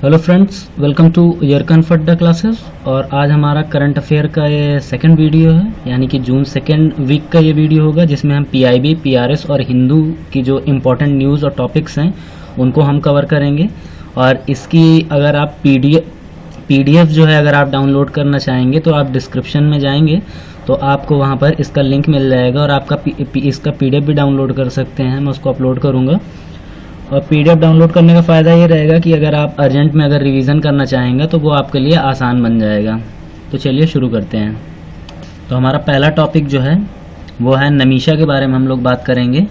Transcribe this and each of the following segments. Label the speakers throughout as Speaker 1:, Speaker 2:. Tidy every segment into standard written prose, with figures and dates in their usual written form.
Speaker 1: Hello friends, welcome to your comfort the classes. और आज हमारा करंट अफेयर का ये सेकंड वीडियो है, यानी कि जून सेकंड वीक का ये वीडियो होगा, जिसमें हम पीआईबी, पीआरएस और हिंदू की जो इम्पोर्टेंट न्यूज़ और टॉपिक्स हैं उनको हम कवर करेंगे। और इसकी अगर आप पीडीएफ जो है अगर आप डाउनलोड करना चाहेंगे तो आप डिस्क्रिप्शन में जाएंगे तो आपको वहाँ पर इसका लिंक मिल जाएगा और आपका इसका पीडीएफ भी डाउनलोड कर सकते हैं। मैं उसको अपलोड करूँगा। और पीडीएफ डाउनलोड करने का फ़ायदा ये रहेगा कि अगर आप अर्जेंट में अगर रिवीजन करना चाहेंगे तो वो आपके लिए आसान बन जाएगा। तो चलिए शुरू करते हैं। तो हमारा पहला टॉपिक जो है वो है नमीशा के बारे में हम लोग बात करेंगे।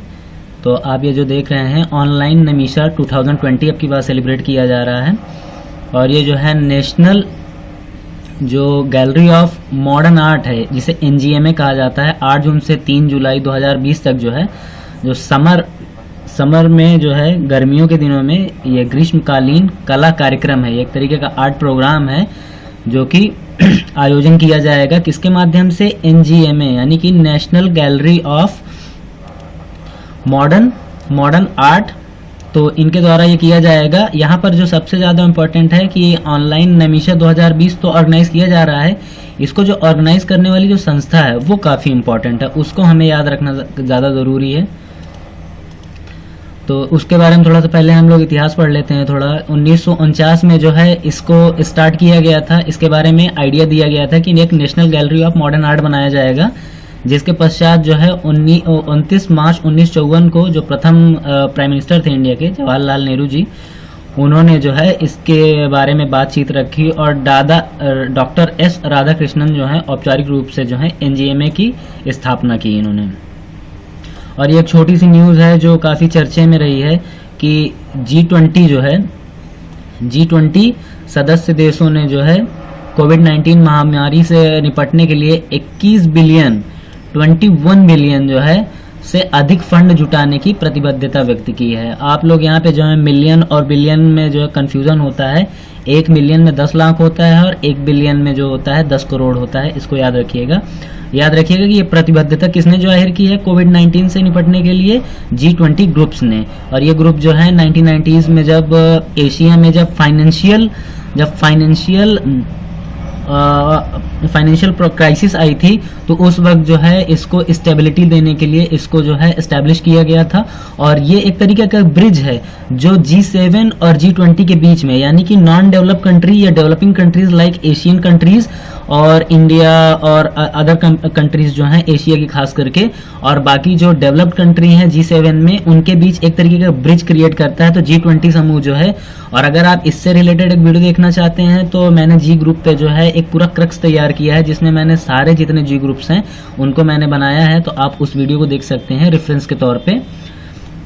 Speaker 1: तो आप ये जो देख रहे हैं, ऑनलाइन नमीशा 2020 अब की बार सेलिब्रेट किया जा रहा है। और ये जो है नेशनल जो गैलरी ऑफ मॉडर्न आर्ट है, जिसे NGMA कहा जाता है, 8 जून से 3 जुलाई 2020 तक जो है, जो समर में जो है गर्मियों के दिनों में ये ग्रीष्मकालीन कला कार्यक्रम है। ये एक तरीके का आर्ट प्रोग्राम है जो कि आयोजन किया जाएगा किसके माध्यम से? NGMA यानी कि national gallery of modern art. तो इनके द्वारा ये किया जाएगा। यहाँ पर जो सबसे ज़्यादा इम्पोर्टेंट है कि ऑनलाइन नमीशा 2020 तो ऑर्गेनाइज किया जा रहा है। इसको जो ऑर्गेनाइज करने वाली जो संस्था है वो काफ़ी इम्पोर्टेंट है, उसको हमें याद रखना ज़्यादा ज़रूरी है। तो उसके बारे में थोड़ा सा पहले हम लोग इतिहास पढ़ लेते हैं थोड़ा। 1949 में जो है इसको स्टार्ट किया गया था। इसके बारे में आइडिया दिया गया था कि एक national gallery of modern art बनाया जाएगा, जिसके पश्चात जो है 29 मार्च 1954 को जो प्रथम प्राइम मिनिस्टर थे इंडिया के, जवाहरलाल नेहरू जी, उन्होंने जो है इसके बारे में बातचीत रखी और डॉक्टर S राधाकृष्णन जो है औपचारिक रूप से जो है NGMA की स्थापना की इन्होंने। और ये एक छोटी सी न्यूज़ है जो काफ़ी चर्चे में रही है कि G20 जो है, G20 सदस्य देशों ने जो है कोविड-19 महामारी से निपटने के लिए 21 बिलियन जो है से अधिक फंड जुटाने की प्रतिबद्धता व्यक्त की है। आप लोग यहाँ पे जो है मिलियन और बिलियन में जो है कन्फ्यूज़न होता है। 1 मिलियन में 10 लाख होता है और 1 बिलियन में जो होता है 10 करोड़ होता है। इसको याद रखिएगा कि ये प्रतिबद्धता किसने जाहिर की है कोविड-19 से निपटने के लिए? G20 ग्रुप्स ने। और ये ग्रुप जो है 1990s में जब एशिया में जब फाइनेंशियल क्राइसिस आई थी तो उस वक्त जो है इसको स्टेबिलिटी देने के लिए इसको जो है एस्टेब्लिश किया गया था। और ये एक तरीके का ब्रिज है जो G7 और G20 के बीच में, यानी कि नॉन डेवलप कंट्री या developing countries like Asian countries और इंडिया और अदर कंट्रीज जो हैं एशिया की खास करके, और बाकी जो डेवलप्ड कंट्री हैं G7 में, उनके बीच एक तरीके का ब्रिज क्रिएट करता है। तो G20 समूह जो है, और अगर आप इससे रिलेटेड एक वीडियो देखना चाहते हैं तो मैंने G ग्रुप पे जो है एक पूरा क्रक्स तैयार किया है, जिसमें मैंने सारे जितने G ग्रुप्स हैं उनको मैंने बनाया है। तो आप उस वीडियो को देख सकते हैं रेफरेंस के तौर पे।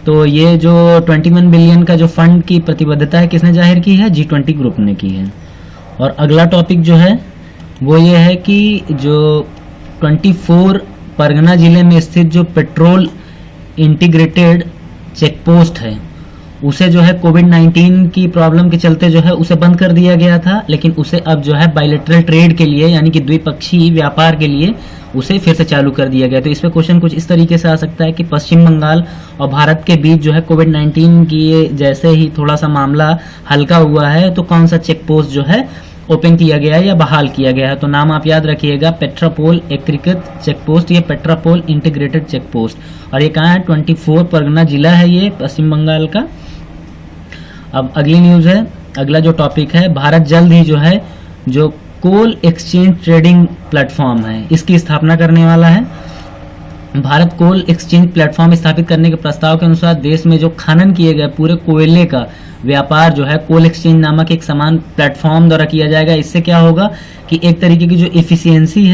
Speaker 1: तो ये जो 21 बिलियन का जो फंड की प्रतिबद्धता है किसने जाहिर की है? G20 ग्रुप ने की है। और अगला टॉपिक जो है वो ये है कि जो 24 परगना जिले में स्थित जो पेट्रोल इंटीग्रेटेड चेक पोस्ट है, उसे जो है कोविड-19 की प्रॉब्लम के चलते जो है उसे बंद कर दिया गया था, लेकिन उसे अब जो है बायलैटरल ट्रेड के लिए, यानी कि द्विपक्षीय व्यापार के लिए उसे फिर से चालू कर दिया गया। तो इस पे क्वेश्चन कुछ इस तरीके से आ सकता है कि पश्चिम बंगाल और भारत के बीच जो है कोविड-19 की जैसे ही थोड़ा सा मामला हल्का हुआ है तो कौन सा चेक पोस्ट जो है ओपन किया गया है या बहाल किया गया है? तो नाम आप याद रखिएगा, पेट्रापोल एकीकृत चेक पोस्ट, ये पेट्रापोल इंटीग्रेटेड चेक पोस्ट। और ये कहाँ है? 24 परगना जिला है ये पश्चिम बंगाल का। अब अगली न्यूज़ है, अगला जो टॉपिक है, भारत जल्द ही जो है जो कोल एक्सचेंज ट्रेडिंग प्लेटफॉर्म है इसकी स्थापना करने वाला है। भारत कोल एक्सचेंज प्लेटफॉर्म स्थापित करने के प्रस्ताव के अनुसार देश में जो खनन किए गए पूरे कोयले का व्यापार जो है कोल एक्सचेंज नामक एक समान प्लेटफॉर्म द्वारा किया जाएगा। इससे क्या होगा कि एक तरीके की जो इफिशियंसी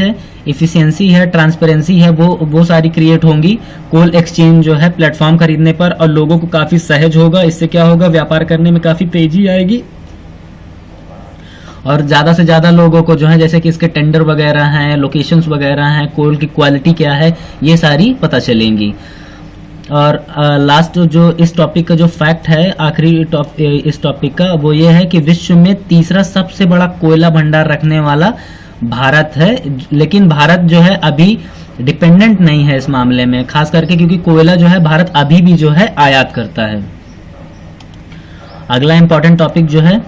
Speaker 1: है, ट्रांसपेरेंसी है, वो सारी क्रिएट होंगी कोल एक्सचेंज जो है प्लेटफॉर्म खरीदने पर, और लोगों को काफ़ी सहज होगा। इससे क्या होगा? व्यापार करने में काफ़ी तेजी आएगी और ज़्यादा से ज़्यादा लोगों को जो है, जैसे कि इसके टेंडर वगैरह हैं, लोकेशंस वगैरह हैं, कोल की क्वालिटी क्या है, ये सारी पता चलेंगी। और लास्ट जो इस टॉपिक का जो फैक्ट है, आखिरी इस टॉपिक का, वो ये है कि विश्व में तीसरा सबसे बड़ा कोयला भंडार रखने वाला भारत है। लेकिन भारत जो है अभी डिपेंडेंट नहीं है इस मामले में, खास करके क्योंकि कोयला जो है भारत अभी भी जो है आयात करता है। अगला इंपॉर्टेंट टॉपिक जो है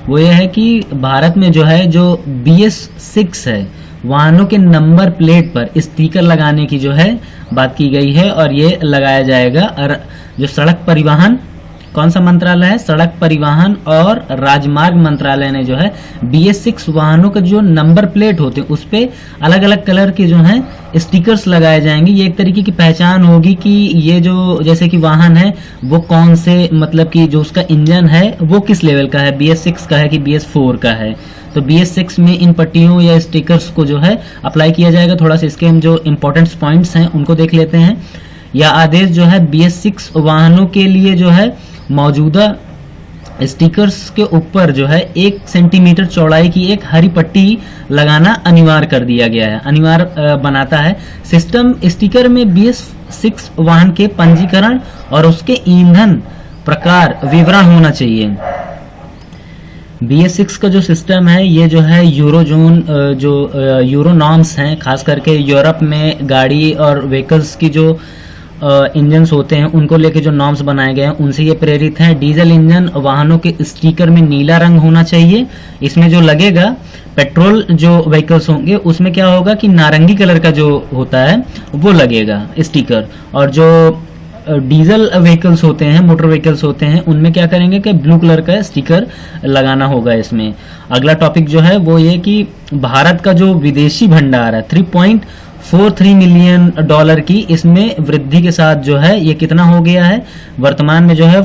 Speaker 1: वो ये है कि भारत में जो है जो BS6 है वाहनों के नंबर प्लेट पर स्टिकर लगाने की जो है बात की गई है, और ये लगाया जाएगा। और जो सड़क परिवहन, कौन सा मंत्रालय है, सड़क परिवहन और राजमार्ग मंत्रालय ने जो है BS6 वाहनों का जो नंबर प्लेट होते हैं उस पे अलग अलग कलर के जो हैं स्टिकर्स लगाए जाएंगे। ये एक तरीके की पहचान होगी कि ये जो जैसे कि वाहन है वो कौन से, मतलब कि जो उसका इंजन है वो किस लेवल का है, BS6 का है कि BS4 का है। तो BS6 में इन पट्टियों या स्टिकर्स को जो है अप्लाई किया जाएगा। थोड़ा सा इसके हम जो इंपॉर्टेंट पॉइंट्स हैं उनको देख लेते हैं। यह आदेश जो है BS6 वाहनों के लिए जो है मौजूदा स्टिकर्स के ऊपर जो है 1 सेंटीमीटर चौड़ाई की एक हरी पट्टी लगाना अनिवार्य कर दिया गया है, अनिवार्य बनाता है। सिस्टम स्टिकर में BS6 वाहन के पंजीकरण और उसके ईंधन प्रकार विवरण होना चाहिए। BS6 का जो सिस्टम है ये जो है यूरोजोन, जो यूरो नॉर्म्स हैं, खास करके यूरोप में गाड़ी और व्हीकल्स की जो इंजन्स होते हैं उनको लेके जो नॉर्म्स बनाए गए हैं उनसे ये प्रेरित हैं। डीजल इंजन वाहनों के स्टिकर में नीला रंग होना चाहिए। इसमें जो लगेगा पेट्रोल जो व्हीकल्स होंगे उसमें क्या होगा कि नारंगी कलर का जो होता है वो लगेगा स्टिकर, और जो डीजल व्हीकल्स होते हैं, मोटर व्हीकल्स होते हैं, उनमें क्या करेंगे कि ब्लू कलर का स्टिकर लगाना होगा इसमें। अगला टॉपिक जो है वो ये कि भारत का जो विदेशी भंडार है 3.43 मिलियन डॉलर की, इसमें वृद्धि के साथ जो है ये कितना हो गया है, वर्तमान में जो है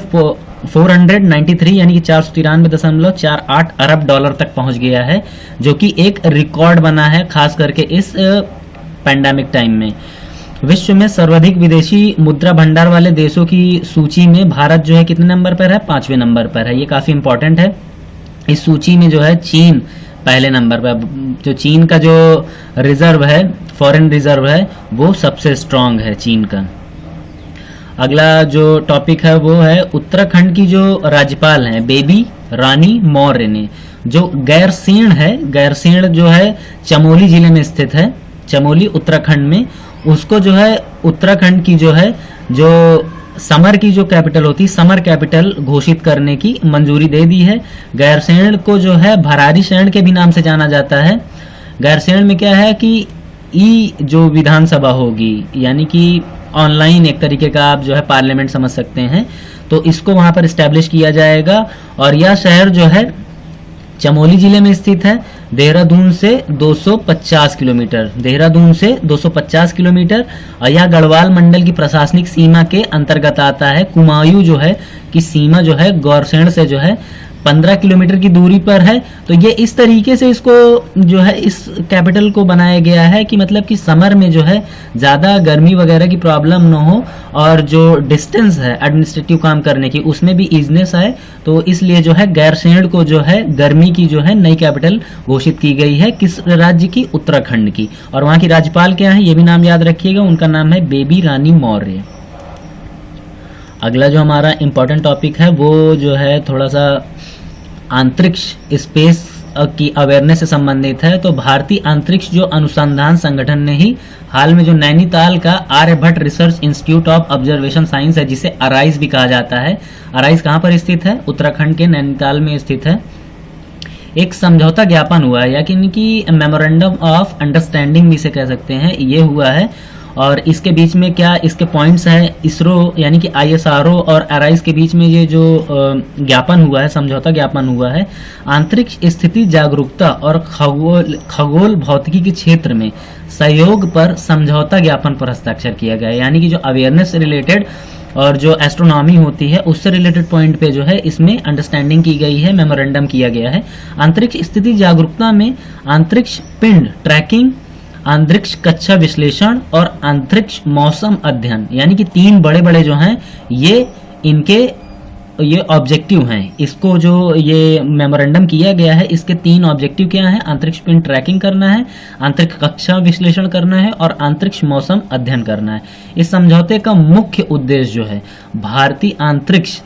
Speaker 1: 493 यानी कि 493.48 अरब डॉलर तक पहुंच गया है, जो कि एक रिकॉर्ड बना है खास करके इस पैंडेमिक टाइम में। विश्व में सर्वाधिक विदेशी मुद्रा भंडार वाले देशों की सूची में भारत जो है कितने नंबर पर है, 5वें नंबर पर है। ये काफी इंपॉर्टेंट है। इस सूची में जो है चीन पहले नंबर पर, जो चीन का जो रिजर्व है, फॉरेन रिजर्व है, वो सबसे स्ट्रांग है चीन का। अगला जो टॉपिक है वो है उत्तराखंड की जो राज्यपाल हैं बेबी रानी मौर्य ने जो गैरसेण है, गैरसेण जो है चमोली जिले में स्थित है, चमोली उत्तराखंड में, उसको जो है उत्तराखंड की जो है जो समर की जो कैपिटल होती है, समर कैपिटल घोषित करने की मंजूरी दे दी है। गैरसेण को जो है भरारी शरण के भी नाम से जाना जाता है। गैरसेण में क्या है कि ई जो विधानसभा होगी, यानी कि ऑनलाइन एक तरीके का आप जो है पार्लियामेंट समझ सकते हैं, तो इसको वहां पर स्टैब्लिश किया जाएगा। और यह शहर जो है चमोली जिले में स्थित है, देहरादून से 250 किलोमीटर, देहरादून से 250 किलोमीटर, और यह गढ़वाल मंडल की प्रशासनिक सीमा के अंतर्गत आता है। कुमायूं जो है कि सीमा जो है गौरसेण से जो है 15 किलोमीटर की दूरी पर है। तो ये इस तरीके से इसको जो है इस कैपिटल को बनाया गया है कि मतलब कि समर में जो है ज़्यादा गर्मी वगैरह की प्रॉब्लम ना हो, और जो डिस्टेंस है एडमिनिस्ट्रेटिव काम करने की उसमें भी ईजनेस आए, तो इसलिए जो है गैरसेण को जो है गर्मी की जो है नई कैपिटल घोषित की गई है। किस राज्य की, उत्तराखंड की। और वहाँ की राज्यपाल क्या है ये भी नाम याद रखिएगा, उनका नाम है बेबी रानी मौर्य। अगला जो हमारा इम्पोर्टेंट टॉपिक है वो जो है थोड़ा सा अंतरिक्ष स्पेस की अवेयरनेस से संबंधित है। तो भारतीय अंतरिक्ष जो अनुसंधान संगठन ने ही हाल में जो नैनीताल का Aryabhatta research institute of observation science है, जिसे अराइज भी कहा जाता है, अराइज कहाँ पर स्थित है, उत्तराखंड के नैनीताल में स्थित है, एक समझौता ज्ञापन हुआ है, यानी कि मेमोरेंडम ऑफ अंडरस्टैंडिंग भी इसे कह सकते हैं, ये हुआ है। और इसके बीच में क्या इसके पॉइंट्स हैं, इसरो यानी कि ISRO और अराइज के बीच में ये जो ज्ञापन हुआ है, समझौता ज्ञापन हुआ है, अंतरिक्ष स्थिति जागरूकता और खगोल भौतिकी के क्षेत्र में सहयोग पर समझौता ज्ञापन पर हस्ताक्षर किया गया है। यानी कि जो अवेयरनेस से रिलेटेड और जो एस्ट्रोनॉमी होती है उससे रिलेटेड पॉइंट पे जो है इसमें अंडरस्टैंडिंग की गई है, मेमोरेंडम किया गया है। अंतरिक्ष स्थिति जागरूकता में अंतरिक्ष पिंड ट्रैकिंग, अंतरिक्ष कक्षा विश्लेषण और अंतरिक्ष मौसम अध्ययन, यानी कि 3 बड़े बड़े जो हैं ये इनके ये ऑब्जेक्टिव हैं। इसको जो ये मेमोरेंडम किया गया है इसके 3 ऑब्जेक्टिव क्या हैं, अंतरिक्ष पिंड ट्रैकिंग करना है, अंतरिक्ष कक्षा विश्लेषण करना है और अंतरिक्ष मौसम अध्ययन करना है। इस समझौते का मुख्य उद्देश्य जो है भारतीय अंतरिक्ष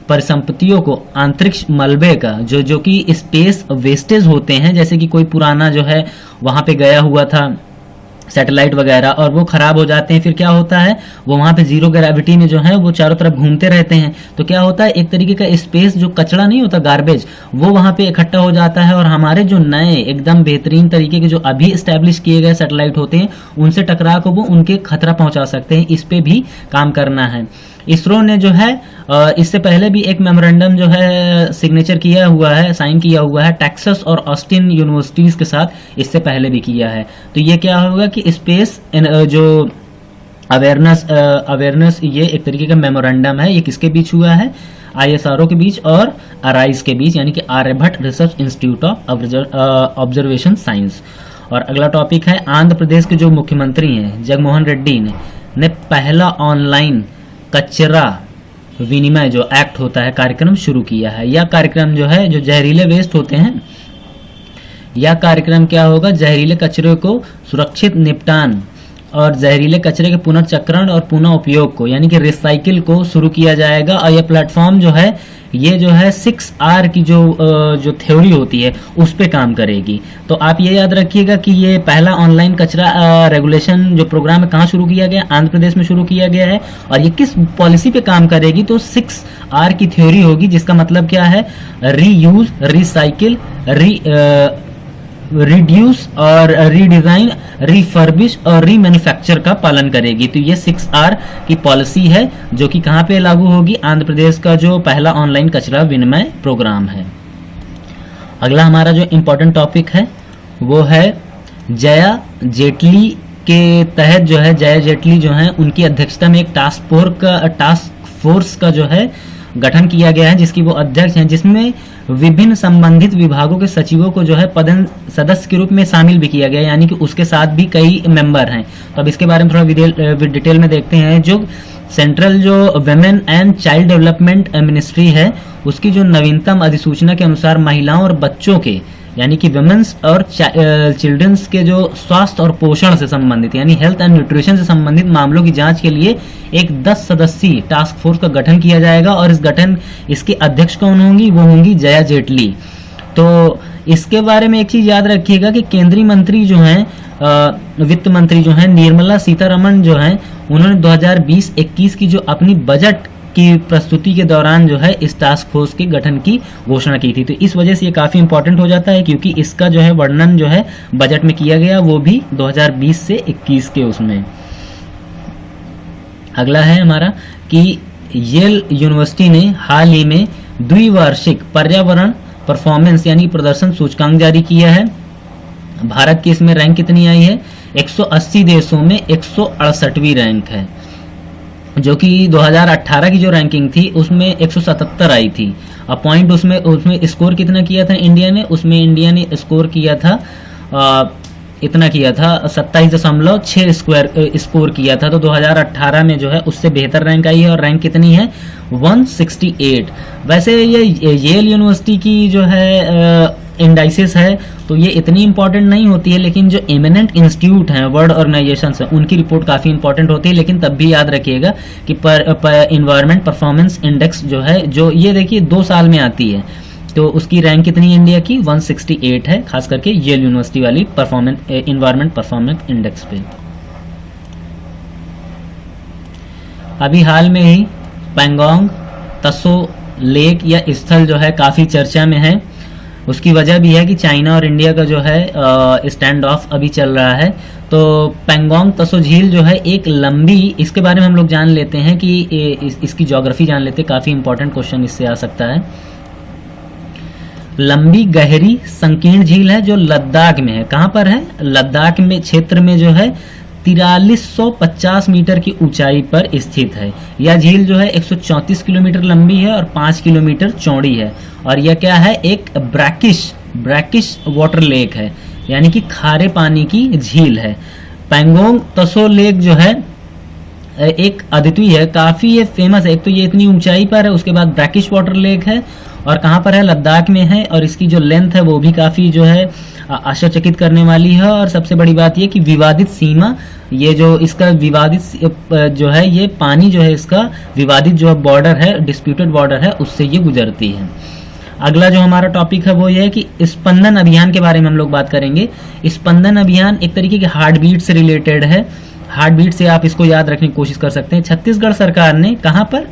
Speaker 1: परिसंपत्तियों को, अंतरिक्ष मलबे का जो कि स्पेस वेस्टेज होते हैं, जैसे कि कोई पुराना जो है वहां पे गया हुआ था सैटेलाइट वगैरह, और वो खराब हो जाते हैं। फिर क्या होता है, वो वहाँ पे जीरो ग्रेविटी में जो है वो चारों तरफ घूमते रहते हैं। तो क्या होता है, एक तरीके का स्पेस, जो कचरा नहीं होता, गार्बेज, वो वहाँ पे इकट्ठा हो जाता है, और हमारे जो नए एकदम बेहतरीन तरीके के जो अभी इस्टेब्लिश किए गए सैटेलाइट होते हैं, उनसे टकरा को वो उनके खतरा पहुंचा सकते हैं। इस पे भी काम करना है। इसरो ने जो है इससे पहले भी एक मेमोरेंडम जो है सिग्नेचर किया हुआ है, साइन किया हुआ है टेक्सास और ऑस्टिन यूनिवर्सिटीज के साथ, इससे पहले भी किया है। तो ये क्या होगा कि स्पेस जो अवेयरनेस ये एक तरीके का मेमोरेंडम है। ये किसके बीच हुआ है, ISRO के बीच और अराइज के बीच, यानी कि Aryabhatta research institute of observation science. और अगला टॉपिक है, आंध्र प्रदेश के जो मुख्यमंत्री हैं जगनमोहन रेड्डी ने पहला ऑनलाइन कचरा विनिमय जो एक्ट होता है कार्यक्रम शुरू किया है। यह कार्यक्रम जो है, जो जहरीले वेस्ट होते हैं, यह कार्यक्रम क्या होगा, जहरीले कचरे को सुरक्षित निपटान और जहरीले कचरे के पुनर्चक्रण और पुनः उपयोग को, यानी कि रिसाइकिल को शुरू किया जाएगा। और यह प्लेटफॉर्म जो है, ये जो है 6R की जो थ्योरी होती है उस पे काम करेगी। तो आप ये याद रखिएगा कि ये पहला ऑनलाइन कचरा रेगुलेशन जो प्रोग्राम है कहाँ शुरू किया गया, आंध्र प्रदेश में शुरू किया गया है। और ये किस पॉलिसी पे काम करेगी, तो 6R की थ्योरी होगी, जिसका मतलब क्या है, रीयूज, रिसाइकिल, रिड्यूस और रीडिजाइन, रिफर्बिश और रीमैन्युफैक्चर का पालन करेगी। तो ये 6R की पॉलिसी है, जो कि कहाँ पे लागू होगी, आंध्र प्रदेश का जो पहला ऑनलाइन कचरा विनिमय प्रोग्राम है। अगला हमारा जो इम्पोर्टेंट टॉपिक है वो है जया जेटली के तहत जो है, जया जेटली जो है उनकी अध्यक्षता में एक टास्क फोर्स का जो है गठन किया गया है, जिसकी वो अध्यक्ष हैं, जिसमें विभिन्न संबंधित विभागों के सचिवों को जो है पद सदस्य के रूप में शामिल भी किया गया, यानी कि उसके साथ भी कई मेंबर हैं। तो अब इसके बारे में थोड़ा डिटेल में देखते हैं। जो सेंट्रल जो women and child development ministry है, उसकी जो नवीनतम अधिसूचना के अनुसार महिलाओं और बच्चों के, यानी कि वुमेन्स और चिल्ड्रंस के जो स्वास्थ्य और पोषण से संबंधित, यानी हेल्थ एंड न्यूट्रिशन से संबंधित मामलों की जांच के लिए एक 10 सदस्यीय टास्क फोर्स का गठन किया जाएगा। और इसके अध्यक्ष कौन होंगी, वो होंगी जया जेटली। तो इसके बारे में एक चीज याद रखिएगा कि केंद्रीय मंत्री जो हैं, वित्त मंत्री जो हैं निर्मला सीतारमण जो हैं, उन्होंने 2020-21 की जो अपनी बजट की प्रस्तुति के दौरान जो है इस टास्क फोर्स के गठन की घोषणा की थी। तो इस वजह से ये काफी इंपॉर्टेंट हो जाता है, क्योंकि इसका जो है वर्णन जो है बजट में किया गया, वो भी 2020 से 21 के उसमें। अगला है हमारा कि येल यूनिवर्सिटी ने हाल ही में द्विवार्षिक पर्यावरण परफॉर्मेंस यानी प्रदर्शन सूचकांक जारी किया है। भारत की इसमें रैंक कितनी आई है, 180 देशों में 168वीं रैंक है, जो कि 2018 की जो रैंकिंग थी उसमें 177 आई थी। अब पॉइंट उसमें स्कोर कितना किया था इंडिया ने, उसमें इंडिया ने स्कोर किया था इतना किया था 27.6 स्कोर किया था। तो 2018 में जो है उससे बेहतर रैंक आई है, और रैंक कितनी है, 168। वैसे ये येल यूनिवर्सिटी की जो है इंडाइसिस है, तो ये इतनी इंपॉर्टेंट नहीं होती है, लेकिन जो एमिनेंट इंस्टीट्यूट हैं, वर्ल्ड ऑर्गेनाइजेशन है, उनकी रिपोर्ट काफ़ी इंपॉर्टेंट होती है। लेकिन तब भी याद रखिएगा कि इन्वायरमेंट परफॉर्मेंस इंडेक्स जो है, जो ये देखिए 2 साल में आती है, तो उसकी रैंक कितनी है इंडिया की, 168 है, खास करके येल यूनिवर्सिटी वाली इन्वायरमेंट परफॉर्मेंस इंडेक्स पे। अभी हाल में ही पैंगोंग त्सो लेक या स्थल जो है काफ़ी चर्चा में है। उसकी वजह भी है कि चाइना और इंडिया का जो है स्टैंड ऑफ अभी चल रहा है। तो पैंगोंग त्सो झील जो है एक लंबी, इसके बारे में हम लोग जान लेते हैं कि इसकी ज्योग्राफी जान लेते हैं, काफ़ी इंपॉर्टेंट क्वेश्चन इससे आ सकता है। लंबी गहरी संकीर्ण झील है जो लद्दाख में है। कहाँ पर है, लद्दाख में क्षेत्र में जो है 4350 मीटर की ऊंचाई पर स्थित है। यह झील जो है 134 किलोमीटर लंबी है और 5 किलोमीटर चौड़ी है। और यह क्या है, एक ब्रैकिश वाटर लेक है, यानी कि खारे पानी की झील है। पैंगोंग त्सो लेक जो है एक अद्वितीय है, काफी ये फेमस है। एक तो ये इतनी ऊंचाई पर है, उसके बाद ब्रैकिश वाटर लेक है, और कहाँ पर है, लद्दाख में है। और इसकी जो लेंथ है वो भी काफी जो है आश्चर्यचकित करने वाली है। और सबसे बड़ी बात ये कि विवादित सीमा, ये जो इसका विवादित जो है, ये पानी जो है इसका विवादित जो बॉर्डर है, डिस्प्यूटेड बॉर्डर है, उससे ये गुजरती है। अगला जो हमारा टॉपिक है वो ये है कि स्पंदन अभियान के बारे में हम लोग बात करेंगे। स्पंदन अभियान एक तरीके के हार्ट बीट से रिलेटेड है। हार्ट बीट से आप इसको याद रखने की कोशिश कर सकते हैं। छत्तीसगढ़ सरकार ने कहां पर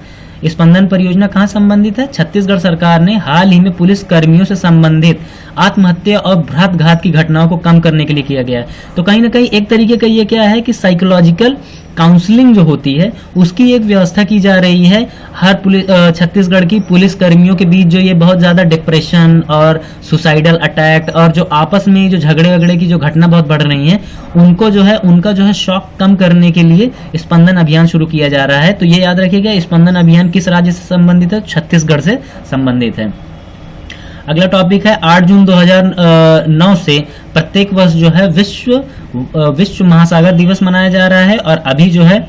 Speaker 1: स्पंदन परियोजना कहां संबंधित है? छत्तीसगढ़ सरकार ने हाल ही में पुलिस कर्मियों से संबंधित आत्महत्या और भ्रात घात की घटनाओं को कम करने के लिए किया गया है। तो कहीं ना कहीं एक तरीके का ये क्या है कि साइकोलॉजिकल काउंसलिंग जो होती है उसकी एक व्यवस्था की जा रही है हर छत्तीसगढ़ की पुलिस कर्मियों के बीच। जो ये बहुत ज्यादा डिप्रेशन और सुसाइडल अटैक और जो आपस में जो झगड़े वगड़े की जो घटना बहुत बढ़ रही है उनको जो है उनका जो है शौक कम करने के लिए स्पंदन अभियान शुरू किया जा रहा है। तो ये याद रखिएगा, स्पंदन अभियान किस राज्य से संबंधित है? छत्तीसगढ़ से संबंधित है। अगला टॉपिक है 8 जून 2009 से प्रत्येक वर्ष जो है विश्व महासागर दिवस मनाया जा रहा है और अभी जो है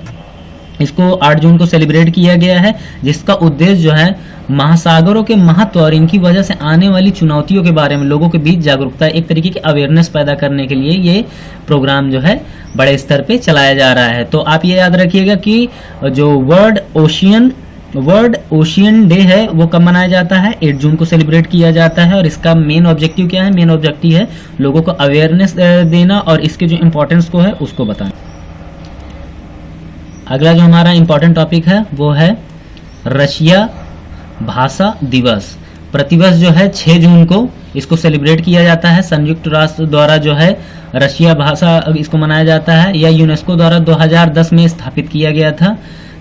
Speaker 1: इसको 8 जून को सेलिब्रेट किया गया है, जिसका उद्देश्य जो है महासागरों के महत्व और इनकी वजह से आने वाली चुनौतियों के बारे में लोगों के बीच जागरूकता, एक तरीके की अवेयरनेस पैदा करने के लिए ये प्रोग्राम जो है बड़े स्तर पे चलाया जा रहा है। तो आप ये याद रखिएगा कि जो वर्ल्ड ओशियन डे है वो कब मनाया जाता है? 8 जून को सेलिब्रेट किया जाता है। और इसका मेन ऑब्जेक्टिव क्या है? मेन ऑब्जेक्टिव है लोगों को अवेयरनेस देना और इसके जो इम्पोर्टेंस को है उसको बताना। अगला जो हमारा इम्पोर्टेंट टॉपिक है वो है रशिया भाषा दिवस। प्रतिवर्ष जो है 6 जून को इसको सेलिब्रेट किया जाता है। संयुक्त राष्ट्र द्वारा जो है रशिया भाषा इसको मनाया जाता है। यह यूनेस्को द्वारा 2010 में स्थापित किया गया था।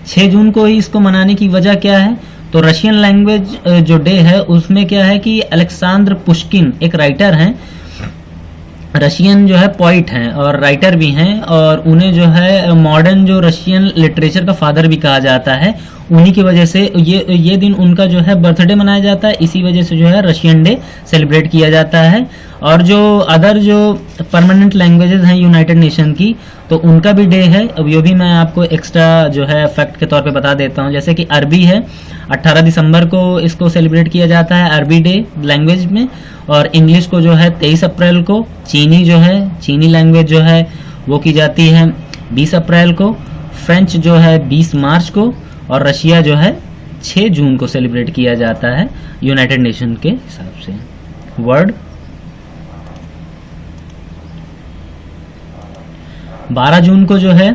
Speaker 1: 6 जून को ही इसको मनाने की वजह क्या है? तो रशियन लैंग्वेज जो डे है उसमें क्या है कि अलेक्सांद्र पुश्किन एक राइटर हैं, रशियन जो है पोइट हैं और राइटर भी हैं और उन्हें जो है मॉडर्न जो रशियन लिटरेचर का फादर भी कहा जाता है। उन्हीं की वजह से ये दिन उनका जो है बर्थडे मनाया जाता है। इसी वजह से जो है रशियन डे सेलिब्रेट किया जाता है। और जो अदर जो परमानेंट लैंग्वेजेस हैं यूनाइटेड नेशन की, तो उनका भी डे है। अब ये भी मैं आपको एक्स्ट्रा जो है फैक्ट के तौर पे बता देता हूँ। जैसे कि अरबी है, 18 दिसंबर को इसको सेलिब्रेट किया जाता है अरबी डे लैंग्वेज में। और इंग्लिश को जो है 23 अप्रैल को, चीनी लैंग्वेज जो है वो की जाती है 20 अप्रैल को, फ्रेंच जो है 20 मार्च को और रशिया जो है 6 जून को सेलिब्रेट किया जाता है यूनाइटेड नेशन के हिसाब से। वर्ल्ड 12 जून को जो है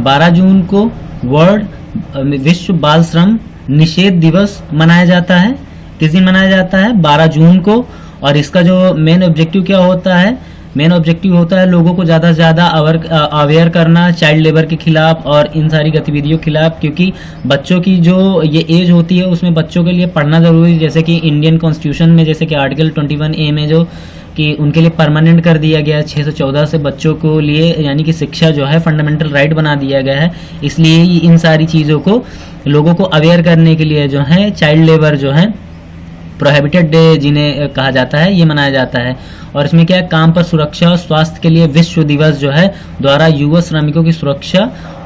Speaker 1: 12 जून को वर्ल्ड विश्व बाल श्रम निषेध दिवस मनाया जाता है। किस दिन मनाया जाता है? 12 जून को। और इसका जो मेन ऑब्जेक्टिव क्या होता है? मेन ऑब्जेक्टिव होता है लोगों को ज़्यादा से ज़्यादा अवेयर करना चाइल्ड लेबर के खिलाफ और इन सारी गतिविधियों के खिलाफ, क्योंकि बच्चों की जो ये एज होती है उसमें बच्चों के लिए पढ़ना ज़रूरी है। जैसे कि इंडियन कॉन्स्टिट्यूशन में जैसे कि आर्टिकल 21A में जो कि उनके लिए परमानेंट कर दिया गया है 6 से 14 से बच्चों को लिए, यानी कि शिक्षा जो है फंडामेंटल राइट बना दिया गया है। इसलिए इन सारी चीज़ों को लोगों को अवेयर करने के लिए जो है चाइल्ड लेबर जो है प्रोहिबिटेड डे जिन्हें कहा जाता है ये मनाया जाता है। और इसमें क्या है, काम पर सुरक्षा और स्वास्थ्य के लिए विश्व दिवस जो है द्वारा युवा श्रमिकों की सुरक्षा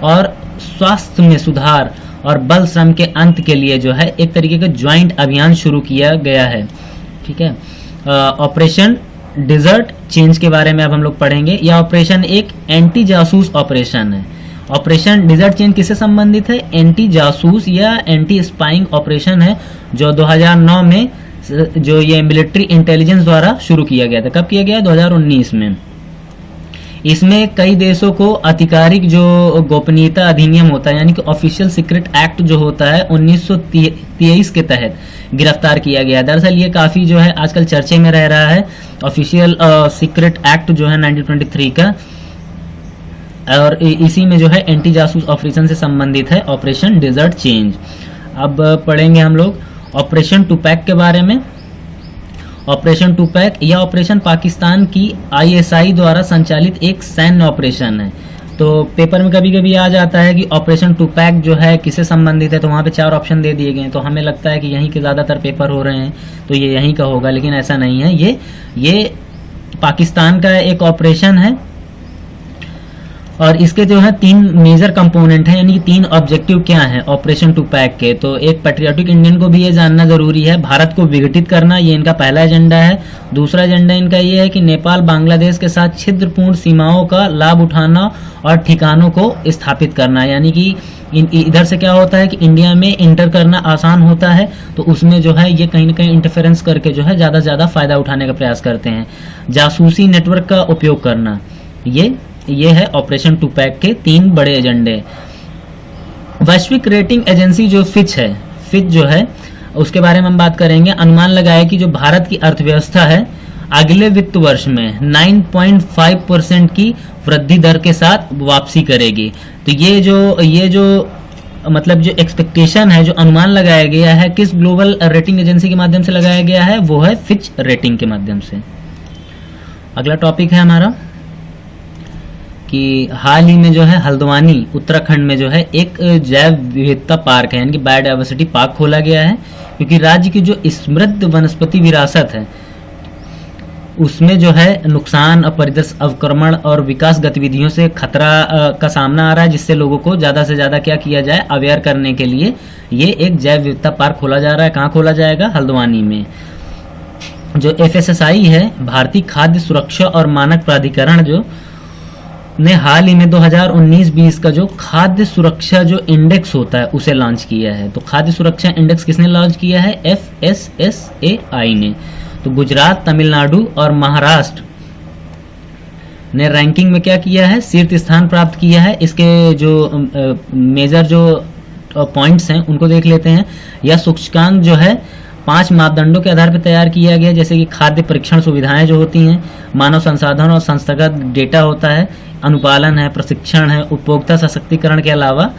Speaker 1: और स्वास्थ्य में सुधार और बल श्रम के अंत के लिए जो है एक तरीके का ज्वाइंट अभियान शुरू किया गया है। ठीक है, ऑपरेशन डिजर्ट चेंज के बारे में अब हम लोग पढ़ेंगे। यह ऑपरेशन एक एंटी जासूस ऑपरेशन है। ऑपरेशन डिजर्ट चेंज किससे संबंधित है? एंटी जासूस या एंटी स्पाइंग ऑपरेशन है जो 2009 में जो ये मिलिट्री इंटेलिजेंस द्वारा शुरू किया गया था। कब किया गया? 2019 में। इसमें कई देशों को आधिकारिक जो गोपनीयता अधिनियम होता है यानी कि ऑफिशियल सीक्रेट एक्ट जो होता है 1923 के तहत गिरफ्तार किया गया। दरअसल ये काफ़ी जो है आजकल चर्चे में रह रहा है ऑफिशियल सीक्रेट एक्ट जो है 1923 का, और इसी में जो है एंटी जासूस ऑपरेशन से संबंधित है ऑपरेशन डिजर्ट चेंज। अब पढ़ेंगे हम लोग ऑपरेशन टूपैक के बारे में। ऑपरेशन टूपैक यह ऑपरेशन पाकिस्तान की ISI द्वारा संचालित एक सैन्य ऑपरेशन है। तो पेपर में कभी कभी आ जाता है कि ऑपरेशन टूपैक जो है किससे संबंधित है, तो वहाँ पे 4 ऑप्शन दे दिए गए। तो हमें लगता है कि यहीं के ज़्यादातर पेपर हो रहे हैं तो ये यहीं का होगा, लेकिन ऐसा नहीं है। ये पाकिस्तान का एक ऑपरेशन है और इसके जो है 3 मेजर कंपोनेंट हैं, यानी कि 3 ऑब्जेक्टिव क्या हैं ऑपरेशन टू पैक के। तो एक पैट्रियोटिक इंडियन को भी ये जानना जरूरी है, भारत को विघटित करना ये इनका पहला एजेंडा है। दूसरा एजेंडा इनका ये है कि नेपाल बांग्लादेश के साथ छिद्रपूर्ण सीमाओं का लाभ उठाना और ठिकानों को स्थापित करना, यानी कि इधर से क्या होता है कि इंडिया में इंटर करना आसान होता है, तो उसमें जो है ये कहीं ना कहीं इंटरफेरेंस करके जो है ज़्यादा से ज़्यादा फायदा उठाने का प्रयास करते हैं। जासूसी नेटवर्क का उपयोग करना, ये है ऑपरेशन टू पैक के 3 बड़े एजेंडे। वैश्विक रेटिंग एजेंसी जो फिच जो है उसके बारे में हम बात करेंगे। अनुमान लगाया कि जो भारत की अर्थव्यवस्था है अगले वित्त वर्ष में 9.5% की वृद्धि दर के साथ वापसी करेगी। तो ये जो मतलब जो एक्सपेक्टेशन है, जो अनुमान लगाया गया है, किस ग्लोबल रेटिंग एजेंसी के माध्यम से लगाया गया है, वो है फिच रेटिंग के माध्यम से। अगला टॉपिक है हमारा कि हाल ही में जो है हल्द्वानी उत्तराखंड में जो है एक जैव विविधता पार्क है, यानी कि बायोडायवर्सिटी पार्क खोला गया है, क्योंकि राज्य की जो समृद्ध वनस्पति विरासत है उसमें जो है नुकसान, अपरिदर्श अवक्रमण और विकास गतिविधियों से खतरा का सामना आ रहा है, जिससे लोगों को ज़्यादा से ज़्यादा क्या किया जाए, अवेयर करने के लिए ये एक जैव विविधता पार्क खोला जा रहा है। कहाँ खोला जाएगा? हल्द्वानी में। जो FSSAI है, भारतीय खाद्य सुरक्षा और मानक प्राधिकरण, जो ने हाल ही में 2019-20 का जो खाद्य सुरक्षा जो इंडेक्स होता है उसे लॉन्च किया है। तो खाद्य सुरक्षा इंडेक्स किसने लॉन्च किया है? FSSAI ने। तो गुजरात, तमिलनाडु और महाराष्ट्र ने रैंकिंग में क्या किया है? शीर्ष स्थान प्राप्त किया है। इसके जो मेजर जो पॉइंट्स हैं उनको देख लेते हैं। यह सूचकांक जो है 5 मापदंडों के आधार पर तैयार किया गया, जैसे कि खाद्य परीक्षण सुविधाएं जो होती हैं, मानव संसाधन और संस्थागत डेटा होता है, अनुपालन है, प्रशिक्षण है, उपभोक्ता सशक्तिकरण के अलावा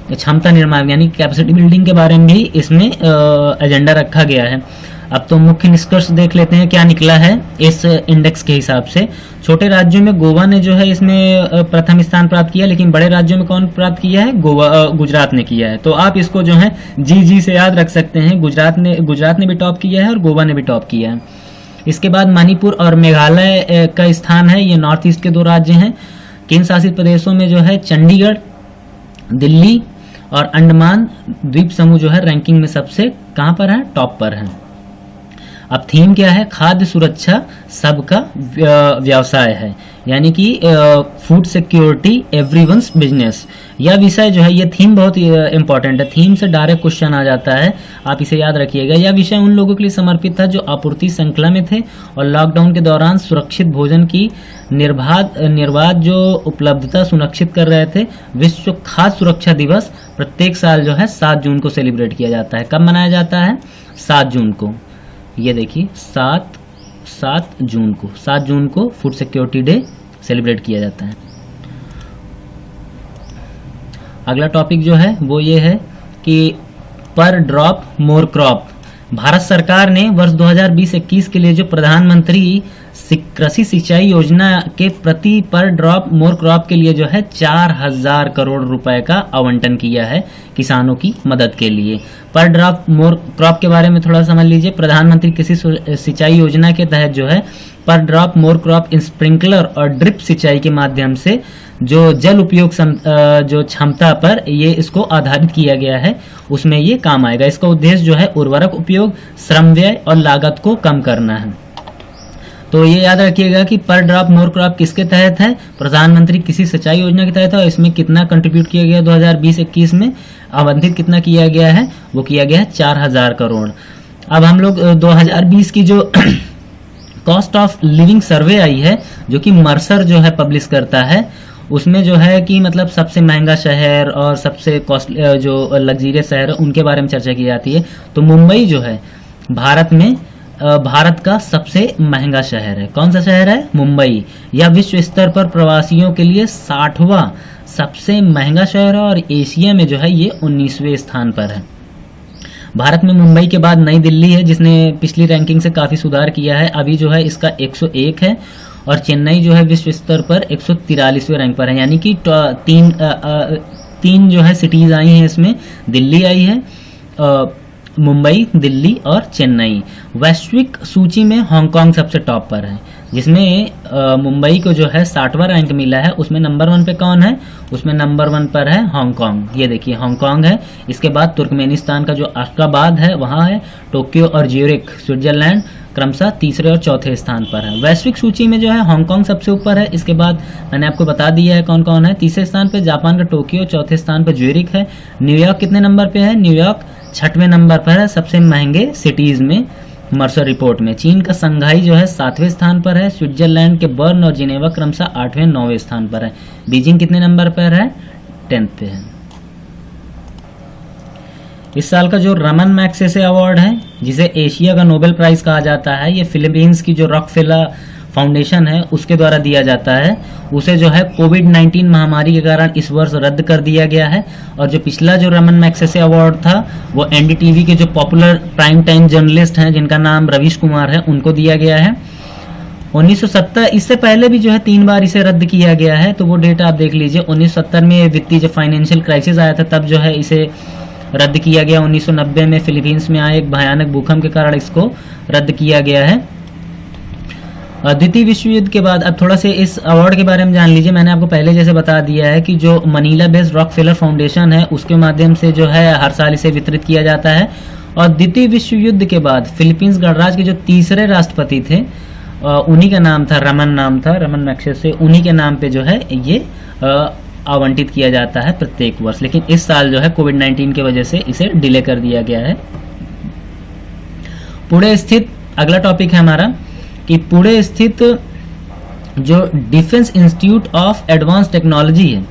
Speaker 1: क्षमता निर्माण यानी कैपेसिटी बिल्डिंग के बारे में भी इसमें एजेंडा रखा गया है। अब तो मुख्य निष्कर्ष देख लेते हैं क्या निकला है इस इंडेक्स के हिसाब से। छोटे राज्यों में गोवा ने जो है इसमें प्रथम स्थान प्राप्त किया, लेकिन बड़े राज्यों में कौन प्राप्त किया है? गुजरात ने किया है। तो आप इसको जो है जी से याद रख सकते हैं। गुजरात ने भी टॉप किया है और गोवा ने भी टॉप किया है। इसके बाद मणिपुर और मेघालय का स्थान है। ये नॉर्थ ईस्ट के 2 राज्य हैं। केंद्र शासित प्रदेशों में जो है चंडीगढ़, दिल्ली और अंडमान द्वीप समूह जो है रैंकिंग में सबसे कहां पर है? टॉप पर है। अब थीम क्या है? खाद्य सुरक्षा सबका व्यवसाय है, यानी कि फूड सिक्योरिटी एवरीवन्स बिजनेस। यह विषय जो है, ये थीम बहुत इंपॉर्टेंट है। थीम से डायरेक्ट क्वेश्चन आ जाता है, आप इसे याद रखिएगा। यह विषय उन लोगों के लिए समर्पित था जो आपूर्ति श्रृंखला में थे और लॉकडाउन के दौरान सुरक्षित भोजन की निर्बाध जो उपलब्धता सुनिश्चित कर रहे थे। विश्व खाद्य सुरक्षा दिवस प्रत्येक साल जो है 7 जून को सेलिब्रेट किया जाता है। कब मनाया जाता है? 7 जून को। ये देखिए 7 जून को फूड सिक्योरिटी डे सेलिब्रेट किया जाता है। अगला टॉपिक जो है वो ये है कि पर ड्रॉप मोर क्रॉप। भारत सरकार ने वर्ष 2020-21 के लिए जो प्रधानमंत्री कृषि सिंचाई योजना के प्रति पर ड्रॉप मोर क्रॉप के लिए जो है 4000 करोड़ रुपए का आवंटन किया है किसानों की मदद के लिए। पर ड्रॉप मोर क्रॉप के बारे में थोड़ा समझ लीजिए। प्रधानमंत्री कृषि सिंचाई योजना के तहत जो है पर ड्रॉप मोर क्रॉप स्प्रिंकलर और ड्रिप सिंचाई के माध्यम से जो जल उपयोग जो क्षमता पर ये इसको आधारित किया गया है, उसमें ये काम आएगा। इसका उद्देश्य जो है उर्वरक उपयोग, श्रम व्यय और लागत को कम करना है। तो ये याद रखिएगा कि पर ड्रॉप मोर क्रॉप किसके तहत है? प्रधानमंत्री कृषि सिंचाई योजना के तहत है। और इसमें कितना कंट्रीब्यूट किया गया 2020-21 में? आवंटित कितना किया गया है? वो किया गया है 4000 करोड़। अब हम लोग 2020 की जो कॉस्ट ऑफ लिविंग सर्वे आई है, जो कि मर्सर जो है पब्लिश करता है, उसमें जो है कि मतलब सबसे महंगा शहर और सबसे कॉस्टली जो लग्जरियस शहर है उनके बारे में चर्चा की जाती है। तो मुंबई जो है भारत का सबसे महंगा शहर है। कौन सा शहर है? मुंबई। यह विश्व स्तर पर प्रवासियों के लिए 60वां सबसे महंगा शहर है और एशिया में जो है ये 19वें स्थान पर है। भारत में मुंबई के बाद नई दिल्ली है, जिसने पिछली रैंकिंग से काफ़ी सुधार किया है। अभी जो है इसका 101 है और चेन्नई जो है विश्व स्तर पर 143वें रैंक पर है। यानी कि तीन जो है सिटीज़ आई हैं इसमें। दिल्ली आई है, मुंबई, दिल्ली और चेन्नई। वैश्विक सूची में हांगकांग सबसे टॉप पर है, जिसमें मुंबई को जो है 60वां रैंक मिला है। उसमें नंबर 1 पे कौन है? उसमें नंबर 1 पर है हांगकांग। ये देखिए हांगकांग है। इसके बाद तुर्कमेनिस्तान का जो अशगाबाद है वहाँ है। टोक्यो और ज्यूरिख स्विट्जरलैंड क्रमशः तीसरे और चौथे स्थान पर है। वैश्विक सूची में जो है हांगकांग सबसे ऊपर है। इसके बाद मैंने आपको बता दिया है कौन कौन है। तीसरे स्थान पे जापान का टोक्यो, चौथे स्थान पर ज्यूरिख है। न्यूयॉर्क कितने नंबर पे है? न्यूयॉर्क 6वें नंबर पर है सबसे महंगे सिटीज में मर्सर रिपोर्ट में। चीन का संघाई जो है 7वें स्थान पर है। स्विट्जरलैंड के बर्न और जिनेवा क्रमशः 8वें 9वें स्थान पर है। बीजिंग कितने नंबर पर है? 10th पे है। इस साल का जो रमन मैग्सेसे अवार्ड है, जिसे एशिया का नोबेल प्राइज कहा जाता है, ये फिलीपींस की जो रॉकफेलर फाउंडेशन है उसके द्वारा दिया जाता है। उसे जो है कोविड-19 महामारी के कारण इस वर्ष रद्द कर दिया गया है। और जो पिछला जो रमन मैग्सेसे अवार्ड था वो एनडीटीवी के जो पॉपुलर प्राइम टाइम जर्नलिस्ट हैं जिनका नाम रवीश कुमार है उनको दिया गया है। 1970, इससे पहले भी जो है 3 बार इसे रद्द किया गया है, तो वो डेटा आप देख लीजिए। 1970 में वित्तीय जो फाइनेंशियल क्राइसिस आया था तब जो है इसे रद्द किया गया। 1990 में फिलीपींस में आए एक भयानक भूकंप के कारण इसको रद्द किया गया है। द्वितीय विश्व युद्ध के बाद अब थोड़ा से इस अवार्ड के बारे में जान लीजिए। मैंने आपको पहले जैसे बता दिया है कि जो मनीला बेस्ड रॉकफेलर फाउंडेशन है उसके माध्यम से जो है हर साल इसे वितरित किया जाता है। और द्वितीय विश्व युद्ध के बाद फिलीपींस गणराज्य के जो तीसरे राष्ट्रपति थे उन्हीं का नाम था रमन मैग्सेसे। उन्हीं के नाम पे जो है ये आवंटित किया जाता है प्रत्येक वर्ष। लेकिन इस साल जो है कोविड-19 की वजह से इसे डिले कर दिया गया है। पुणे स्थित अगला टॉपिक है हमारा कि पुणे स्थित जो defence institute of advance technology है,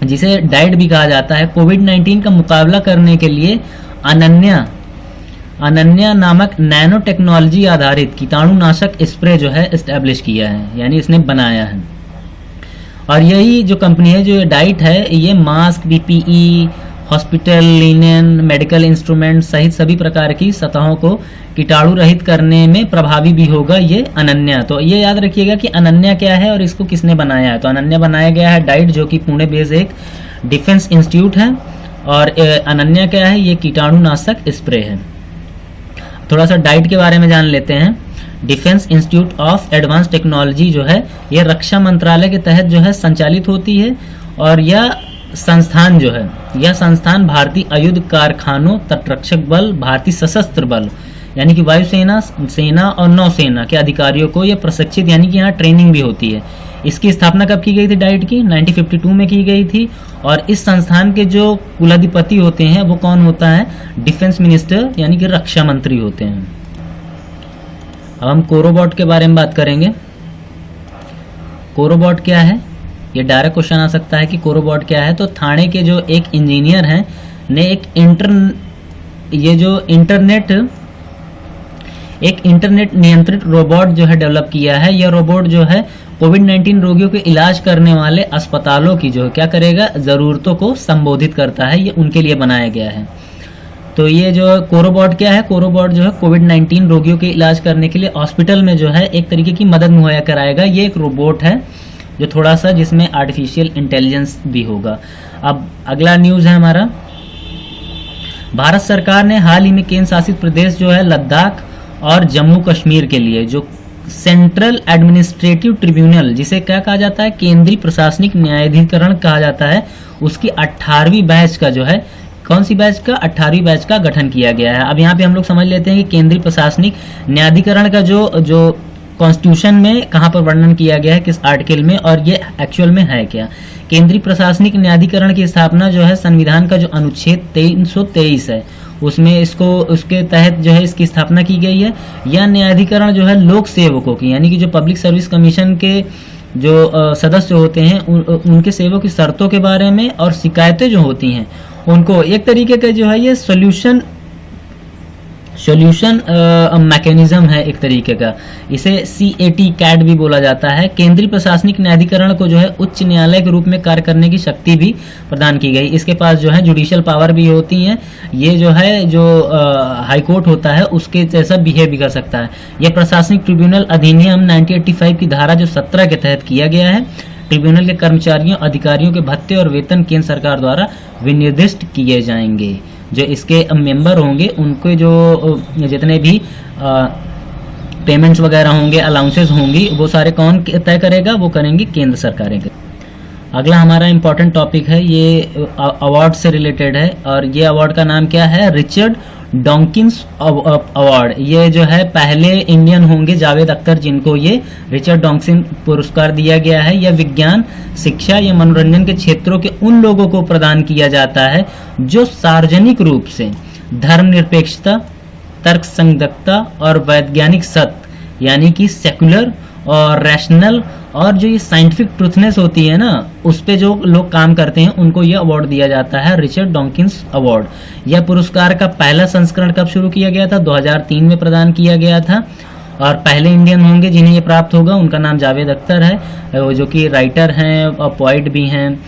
Speaker 1: जिसे डाइट भी कहा जाता है, कोविड-19 का मुकाबला करने के लिए अनन्या नामक नैनो टेक्नोलॉजी आधारित कीटाणुनाशक स्प्रे जो है एस्टैब्लिश किया है, यानी इसने बनाया है। और यही जो कंपनी है, जो डाइट है, ये mask, PPE, hospital linen, medical instrument सहित सभी प्रकार की सतहों को कीटाणु रहित करने में प्रभावी भी होगा ये अनन्या। तो ये याद रखिएगा कि अनन्या क्या है और इसको किसने बनाया है। तो अनन्या बनाया गया है डाइट, जो कि पुणे बेस्ड एक डिफेंस इंस्टीट्यूट है। और अनन्या क्या है? ये कीटाणुनाशक स्प्रे है। थोड़ा सा डाइट के बारे में जान लेते हैं। Defence institute of advance technology जो है ये रक्षा मंत्रालय के तहत जो है संचालित होती है। और यह संस्थान भारतीय आयुध कारखानों, तटरक्षक बल, भारतीय सशस्त्र बल यानी कि वायुसेना, सेना और नौसेना के अधिकारियों को यह प्रशिक्षित, यानी कि यहाँ ट्रेनिंग भी होती है। इसकी स्थापना कब की गई थी? डाइट की 1952 में की गई थी। और इस संस्थान के जो कुलाधिपति होते हैं वो कौन होता है? डिफेंस मिनिस्टर यानी कि रक्षा मंत्री होते हैं। अब हम कोरोबॉट के बारे में बात करेंगे। कोरोबॉट क्या है? ये डायरेक्ट क्वेश्चन आ सकता है कि कोरोबॉट क्या है। तो थाने के जो एक इंजीनियर हैं ने एक इंटरनेट नियंत्रित रोबोट जो है डेवलप किया है। यह रोबोट जो है कोविड-19 रोगियों के इलाज करने वाले अस्पतालों की जो क्या करेगा, ज़रूरतों को संबोधित करता है। ये उनके लिए बनाया गया है। तो ये जो कोरोबॉट क्या है? कोरोबॉट जो है कोविड-19 रोगियों के इलाज करने के लिए हॉस्पिटल में जो है एक तरीके की मदद मुहैया कराएगा। ये एक रोबोट है जो थोड़ा सा जिसमें आर्टिफिशियल इंटेलिजेंस भी होगा। अब अगला न्यूज़ है हमारा, भारत सरकार ने हाल ही में केंद्र शासित प्रदेश जो है लद्दाख और जम्मू कश्मीर के लिए जो सेंट्रल एडमिनिस्ट्रेटिव ट्रिब्यूनल, जिसे क्या कहा जाता है? केंद्रीय प्रशासनिक न्यायाधिकरण कहा जाता है, उसकी 18वीं बैच का जो है, कौन सी बैच का? 18वीं बैच का गठन किया गया है। अब यहाँ पे हम लोग समझ लेते हैं कि केंद्रीय प्रशासनिक न्यायाधिकरण का जो कॉन्स्टिट्यूशन में कहाँ पर वर्णन किया गया है, किस आर्टिकल में, और ये एक्चुअल में है क्या। केंद्रीय प्रशासनिक न्यायाधिकरण की स्थापना जो है संविधान का जो अनुच्छेद 323 है उसमें उसके तहत जो है इसकी स्थापना की गई है। यह न्यायाधिकरण जो है लोक सेवकों की, यानी कि जो पब्लिक सर्विस कमीशन के जो सदस्य होते हैं उनके सेवों की शर्तों के बारे में और शिकायतें जो होती हैं उनको एक तरीके का जो है ये सोल्यूशन मैकेनिज्म है एक तरीके का। इसे CAT कैट भी बोला जाता है। केंद्रीय प्रशासनिक न्यायाधिकरण को जो है उच्च न्यायालय के रूप में कार्य करने की शक्ति भी प्रदान की गई। इसके पास जो है जुडिशियल पावर भी होती हैं। ये जो है जो हाई कोर्ट होता है उसके जैसा बिहेव भी कर सकता है। यह प्रशासनिक ट्रिब्यूनल अधिनियम 1985 की धारा जो 17 के तहत किया गया है। ट्रिब्यूनल के कर्मचारियों, अधिकारियों के भत्ते और वेतन केंद्र सरकार द्वारा विनिर्दिष्ट किए जाएंगे। जो इसके मेंबर होंगे उनके जो जितने भी पेमेंट्स वगैरह होंगे, अलाउंसेस होंगी, वो सारे कौन तय करेगा? वो करेंगी केंद्र सरकारें। अगला हमारा इम्पोर्टेंट टॉपिक है, ये अवार्ड से रिलेटेड है और ये अवार्ड का नाम क्या है? Richard Dawkins award. ये जो है पहले इंडियन होंगे जावेद अख्तर जिनको ये रिचर्ड डॉकिंस पुरस्कार दिया गया है। यह विज्ञान, शिक्षा या मनोरंजन के क्षेत्रों के उन लोगों को प्रदान किया जाता है जो सार्वजनिक रूप से धर्मनिरपेक्षता, तर्कसंगतता और वैज्ञानिक सत्य यानी कि सेकुलर और रैशनल और जो ये साइंटिफिक ट्रूथनेस होती है ना, उस पे जो लोग काम करते हैं उनको ये अवार्ड दिया जाता है, रिचर्ड डॉकिंस अवार्ड। यह पुरस्कार का पहला संस्करण कब शुरू किया गया था? 2003 में प्रदान किया गया था और पहले इंडियन होंगे जिन्हें ये प्राप्त होगा उनका नाम जावेद अख्तर है, जो कि राइटर हैं और पोइट भी हैं।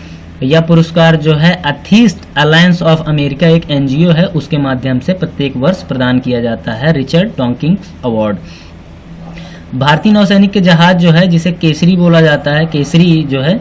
Speaker 1: यह पुरस्कार जो है एथीस्ट अलायंस ऑफ अमेरिका एक एनजीओ है, उसके माध्यम से प्रत्येक वर्ष प्रदान किया जाता है रिचर्ड डॉकिंस अवार्ड। भारतीय नौसैनिक के जहाज जो है जिसे केसरी बोला जाता है, केसरी जो है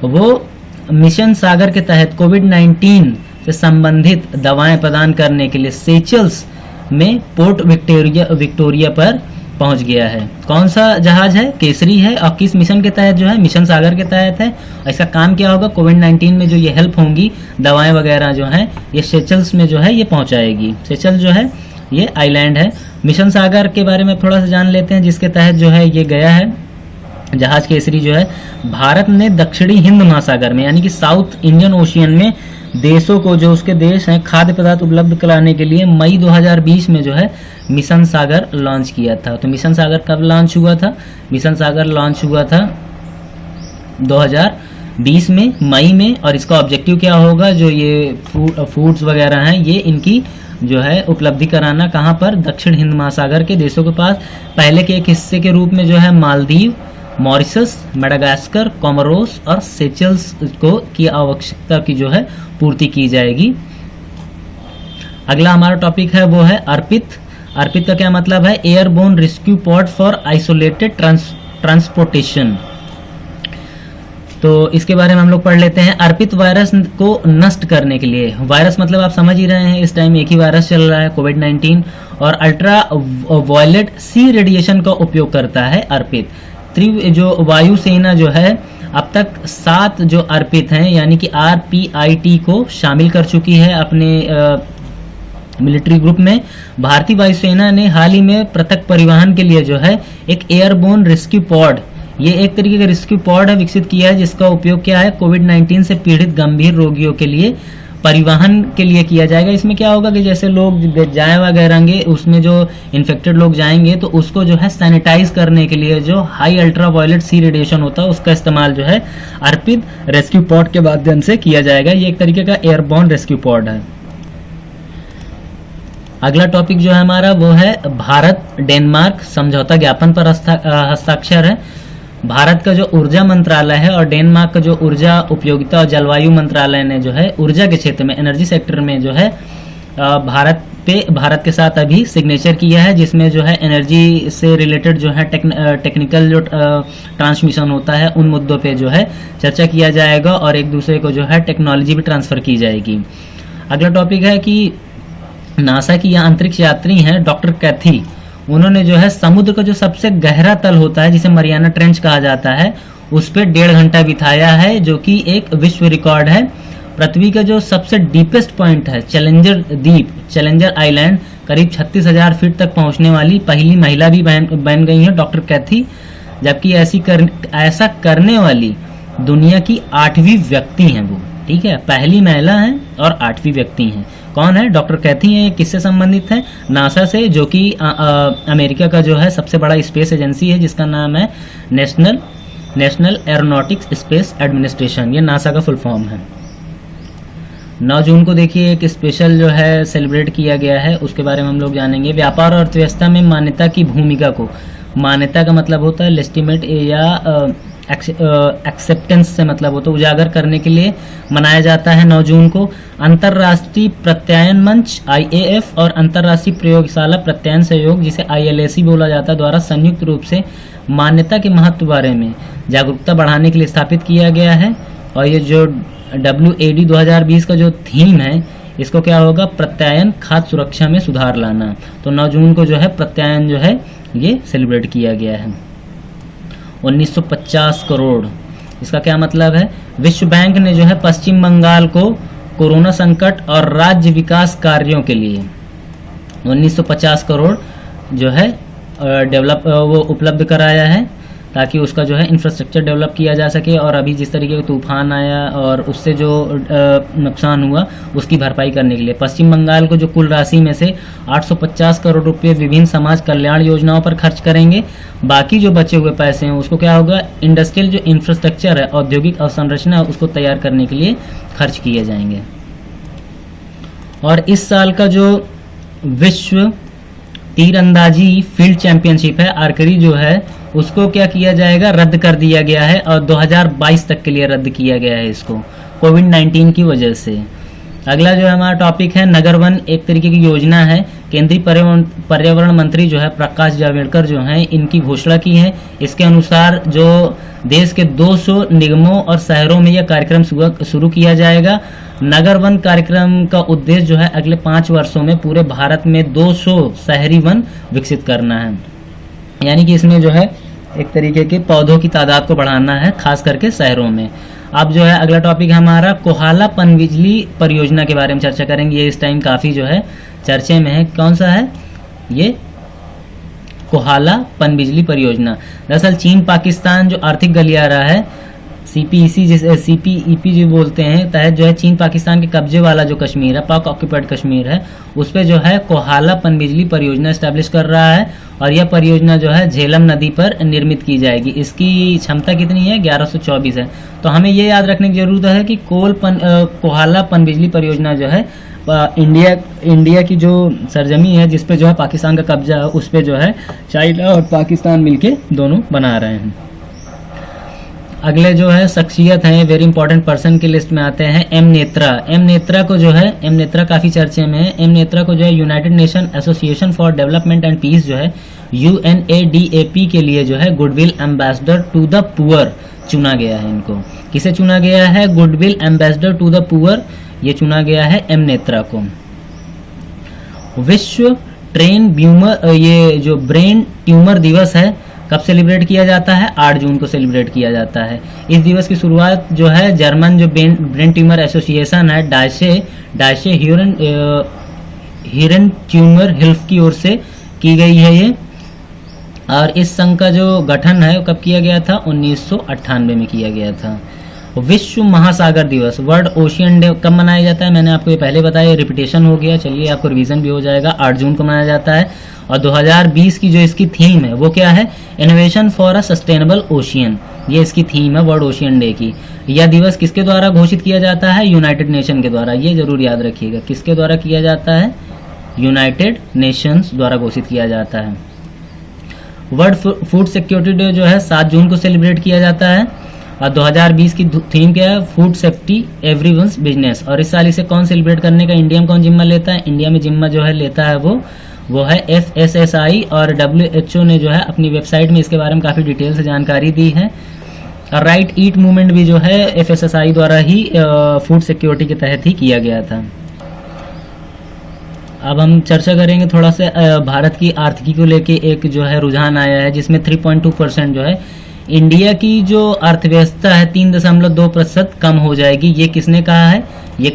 Speaker 1: वो मिशन सागर के तहत कोविड-19 से संबंधित दवाएं प्रदान करने के लिए सेचल्स में पोर्ट विक्टोरिया पर पहुंच गया है। कौन सा जहाज है? केसरी है। और किस मिशन के तहत जो है? मिशन सागर के तहत है। इसका काम क्या होगा? कोविड-19 में जो ये हेल्प होंगी, दवाएं वगैरह जो है ये सेचल्स में जो है ये पहुंचाएगी। सेचल जो है ये आइलैंड है। मिशन सागर के बारे में थोड़ा सा जान लेते हैं, जिसके तहत जो है ये गया है जहाज केसरी जो है। भारत ने दक्षिणी हिंद महासागर में यानी कि साउथ इंडियन ओशियन में देशों को, जो उसके देश हैं, खाद्य पदार्थ उपलब्ध कराने के लिए मई 2020 में जो है मिशन सागर लॉन्च किया था। तो मिशन सागर कब लॉन्च हुआ था? मिशन सागर लॉन्च हुआ था 2020 में, मई में। और इसका ऑब्जेक्टिव क्या होगा? जो ये फूड्स वगैरह हैं ये इनकी जो है उपलब्धि कराना, कहाँ पर? दक्षिण हिंद महासागर के देशों के पास। पहले के एक हिस्से के रूप में जो है मालदीव, मॉरिशस, मेडागास्कर, कोमोरोस और सेचल्स को की आवश्यकता की जो है पूर्ति की जाएगी। अगला हमारा टॉपिक है वो है अर्पित। अर्पित का क्या मतलब है? Airborne rescue pod for isolated transportation. तो इसके बारे में हम लोग पढ़ लेते हैं। अर्पित वायरस को नष्ट करने के लिए, वायरस मतलब आप समझ ही रहे हैं, इस टाइम एक ही वायरस चल रहा है कोविड-19, और अल्ट्रा वायलेट सी रेडिएशन का उपयोग करता है अर्पित। जो वायुसेना जो है अब तक 7 जो अर्पित हैं यानी कि RPIT को शामिल कर चुकी है अपने मिलिट्री ग्रुप में। भारतीय वायुसेना ने हाल ही में पृथक परिवहन के लिए जो है एक एयरबोर्न रेस्क्यू पॉड, ये एक तरीके का रेस्क्यू पॉड है, विकसित किया है, जिसका उपयोग क्या है? कोविड-19 से पीड़ित गंभीर रोगियों के लिए परिवहन के लिए किया जाएगा। इसमें क्या होगा कि जैसे लोग जाए वगैरह, उसमें जो इन्फेक्टेड लोग जाएंगे तो उसको जो है सैनिटाइज करने के लिए जो हाई अल्ट्रा वायलेट सी रेडिएशन होता है उसका इस्तेमाल जो है अर्पित रेस्क्यू पॉड के माध्यम से किया जाएगा। ये एक तरीके का एयरबोर्न रेस्क्यू पॉड है। अगला टॉपिक जो है हमारा वो है भारत डेनमार्क समझौता ज्ञापन पर हस्ताक्षर है। भारत का जो ऊर्जा मंत्रालय है और डेनमार्क का जो ऊर्जा उपयोगिता और जलवायु मंत्रालय ने जो है ऊर्जा के क्षेत्र में, एनर्जी सेक्टर में जो है भारत के साथ अभी सिग्नेचर किया है, जिसमें जो है एनर्जी से रिलेटेड जो है टेक्निकल जो ट्रांसमिशन होता है उन मुद्दों पे जो है चर्चा किया जाएगा और एक दूसरे को जो है टेक्नोलॉजी भी ट्रांसफर की जाएगी। अगला टॉपिक है कि नासा की यह अंतरिक्ष यात्री हैं डॉक्टर कैथी, उन्होंने जो है समुद्र का जो सबसे गहरा तल होता है जिसे मरियाना ट्रेंच कहा जाता है उस पर 1.5 घंटा बिताया है, जो कि एक विश्व रिकॉर्ड है। पृथ्वी का जो सबसे डीपेस्ट पॉइंट है चैलेंजर द्वीप, चैलेंजर आइलैंड, करीब 36,000 फीट तक पहुंचने वाली पहली महिला भी बन गई है डॉक्टर कैथी, जबकि ऐसा करने वाली दुनिया की 8वीं व्यक्ति हैं वो। ठीक है, पहली महिला हैं और 8वीं व्यक्ति हैं। कौन है? डॉक्टर कैथी हैं। किससे संबंधित है? नासा से, जो कि अमेरिका का जो है सबसे बड़ा स्पेस एजेंसी है जिसका नाम है नेशनल एरोनॉटिक्स स्पेस एडमिनिस्ट्रेशन। ये नासा का फुल फॉर्म है। 9 जून को देखिए एक स्पेशल जो है सेलिब्रेट किया गया है, उसके बारे में हम लोग जानेंगे। व्यापार और अर्थव्यवस्था में मान्यता की भूमिका को, मान्यता का मतलब होता है लेजिटिमेट या एक्सेप्टेंस से मतलब होता है उजागर करने के लिए मनाया जाता है 9 जून को। अंतर्राष्ट्रीय प्रत्यायन मंच IAF और अंतर्राष्ट्रीय प्रयोगशाला प्रत्यायन सहयोग जिसे ILAC बोला जाता है द्वारा संयुक्त रूप से मान्यता के महत्व बारे में जागरूकता बढ़ाने के लिए स्थापित किया गया है। और ये जो WAD 2020 का जो थीम है इसको क्या होगा, प्रत्यायन खाद्य सुरक्षा में सुधार लाना। तो 9 जून को जो है प्रत्यायन जो है ये सेलिब्रेट किया गया है। 1950 करोड़, इसका क्या मतलब है, विश्व बैंक ने जो है पश्चिम बंगाल को कोरोना संकट और राज्य विकास कार्यों के लिए 1950 करोड़ जो है वो उपलब्ध कराया है, ताकि उसका जो है इंफ्रास्ट्रक्चर डेवलप किया जा सके और अभी जिस तरीके का तूफान आया और उससे जो नुकसान हुआ उसकी भरपाई करने के लिए पश्चिम बंगाल को जो कुल राशि में से 850 करोड़ रुपए विभिन्न समाज कल्याण योजनाओं पर खर्च करेंगे। बाकी जो बचे हुए पैसे हैं उसको क्या होगा, इंडस्ट्रियल जो इंफ्रास्ट्रक्चर है, औद्योगिक अवसंरचना है, उसको तैयार करने के लिए खर्च किए जाएंगे। और इस साल का जो विश्व तीरंदाजी फील्ड चैंपियनशिप है, आर्चरी जो है, उसको क्या किया जाएगा, रद्द कर दिया गया है और 2022 तक के लिए रद्द किया गया है इसको, कोविड-19 की वजह से। अगला जो हमारा टॉपिक है नगर वन, एक तरीके की योजना है। केंद्रीय पर्यावरण मंत्री जो है प्रकाश जावड़ेकर जो हैं, इनकी घोषणा की है। इसके अनुसार जो देश के 200 निगमों और शहरों में यह कार्यक्रम शुरू किया जाएगा। नगर वन कार्यक्रम का उद्देश्य जो है अगले 5 वर्षों में पूरे भारत में 200 शहरी वन विकसित करना है। यानी कि इसमें जो है एक तरीके के पौधों की तादाद को बढ़ाना है, खास करके शहरों में। अब जो है अगला टॉपिक हमारा कोहाला पनबिजली परियोजना के बारे में चर्चा करेंगे। ये इस टाइम काफ़ी जो है चर्चे में है। कौन सा है ये कोहाला पनबिजली परियोजना? दरअसल चीन पाकिस्तान जो आर्थिक गलियारा है CPEC जिसे CPEP जो बोलते हैं, तहत जो है चीन पाकिस्तान के कब्जे वाला जो कश्मीर है, पाक ऑक्यूपाइड कश्मीर है, उस पे जो है कोहाला पनबिजली परियोजना स्टैब्लिश कर रहा है। और यह परियोजना जो है झेलम नदी पर निर्मित की जाएगी। इसकी क्षमता कितनी है, 1124 है। तो हमें ये याद रखने की जरूरत है कि कोहाला पनबिजली परियोजना जो है इंडिया की जो सरजमी है, जिसपे जो है पाकिस्तान का कब्जा है, उस पे जो है चाइना और पाकिस्तान मिलके दोनों बना रहे हैं। अगले जो है शख्सियत हैं, वेरी इंपॉर्टेंट पर्सन की लिस्ट में आते हैं एम नेत्रा। एम नेत्रा को जो है, एम नेत्रा काफ़ी चर्चे में है। एम नेत्रा को जो है United Nation Association for Development and Peace जो है UNADAP के लिए जो है goodwill ambassador to the poor चुना गया है। इनको किसे चुना गया है, goodwill ambassador to the poor, ये चुना गया है एम नेत्रा को। विश्व ये जो ब्रेन ट्यूमर दिवस है, कब सेलिब्रेट किया जाता है, 8 जून को सेलिब्रेट किया जाता है। इस दिवस की शुरुआत जो है जर्मन जो ब्रेन ट्यूमर एसोसिएशन है डाइशे हिरन ट्यूमर हेल्थ की ओर से की गई है ये। और इस संघ का जो गठन है कब किया गया था, 1998 में किया गया था। विश्व महासागर दिवस, वर्ल्ड ओशियन डे, कब मनाया जाता है, मैंने आपको ये पहले बताया, रिपीटेशन हो गया, चलिए आपको रिवीजन भी हो जाएगा। 8 जून को मनाया जाता है। और 2020 की जो इसकी थीम है वो क्या है, innovation for a sustainable ocean, ये इसकी थीम है वर्ल्ड ओशियन डे की। यह दिवस किसके द्वारा घोषित किया जाता है, यूनाइटेड नेशन के द्वारा। ये जरूर याद रखिएगा, किसके द्वारा किया जाता है, यूनाइटेड नेशंस द्वारा घोषित किया जाता है। वर्ल्ड फूड सिक्योरिटी डे जो है 7 जून को सेलिब्रेट किया जाता है। और 2020 की थीम क्या है, फूड सेफ्टी एवरीवन्स बिजनेस। और इस साल इसे कौन सेलिब्रेट करने का इंडिया में कौन जिम्मा लेता है, इंडिया में जिम्मा जो है लेता है वो है FSSAI। और WHO ने जो है अपनी वेबसाइट में इसके बारे में काफ़ी डिटेल से जानकारी दी है। और राइट ईट मूवमेंट भी जो है FSSAI द्वारा ही फूड सिक्योरिटी के तहत ही किया गया था। अब हम चर्चा करेंगे थोड़ा सा भारत की आर्थिकी को लेके। एक जो है रुझान आया है जिसमें 3.2% जो है इंडिया की जो अर्थव्यवस्था है 3.2% कम हो जाएगी। ये किसने कहा है, ये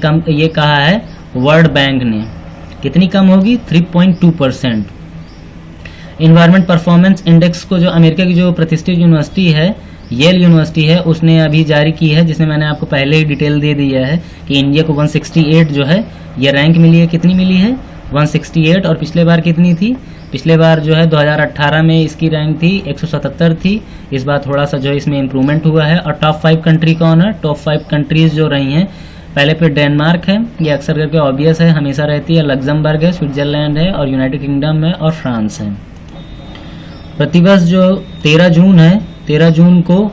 Speaker 1: कहा है वर्ल्ड बैंक ने। कितनी कम होगी, 3.2%। इन्वायरमेंट परफॉर्मेंस इंडेक्स को जो अमेरिका की जो प्रतिष्ठित यूनिवर्सिटी है, येल यूनिवर्सिटी है, उसने अभी जारी की है, जिसमें मैंने आपको पहले ही डिटेल दे दिया है कि इंडिया को 168 जो है ये रैंक मिली है। कितनी मिली है, 168। और पिछले बार कितनी थी, पिछले बार जो है 2018 में इसकी रैंक थी 177 थी। इस बार थोड़ा सा जो है इसमें इम्प्रूवमेंट हुआ है। और टॉप 5 कंट्री कौन है, टॉप 5 कंट्रीज जो रही हैं, पहले पे डेनमार्क है, ये अक्सर करके ऑब्वियस है, हमेशा रहती है। लग्जमबर्ग है, स्विट्जरलैंड है, और यूनाइटेड किंगडम है, और फ्रांस है। प्रतिवर्ष जो 13 जून है, 13 जून को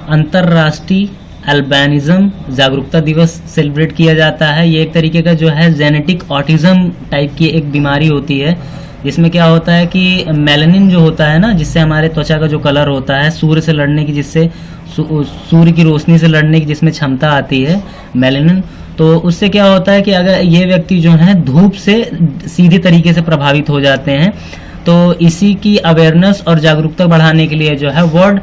Speaker 1: अंतर्राष्ट्रीय अल्बानिज्म जागरूकता दिवस सेलिब्रेट किया जाता है। ये एक तरीके का जो है जेनेटिक ऑटिज्म टाइप की एक बीमारी होती है, जिसमें क्या होता है कि मेलानिन जो होता है ना, जिससे हमारे त्वचा का जो कलर होता है, सूर्य से लड़ने की, जिससे सूर्य की रोशनी से लड़ने की जिसमें क्षमता आती है मेलानिन, तो उससे क्या होता है कि अगर ये व्यक्ति जो है धूप से सीधे तरीके से प्रभावित हो जाते हैं, तो इसी की अवेयरनेस और जागरूकता बढ़ाने के लिए जो है वर्ल्ड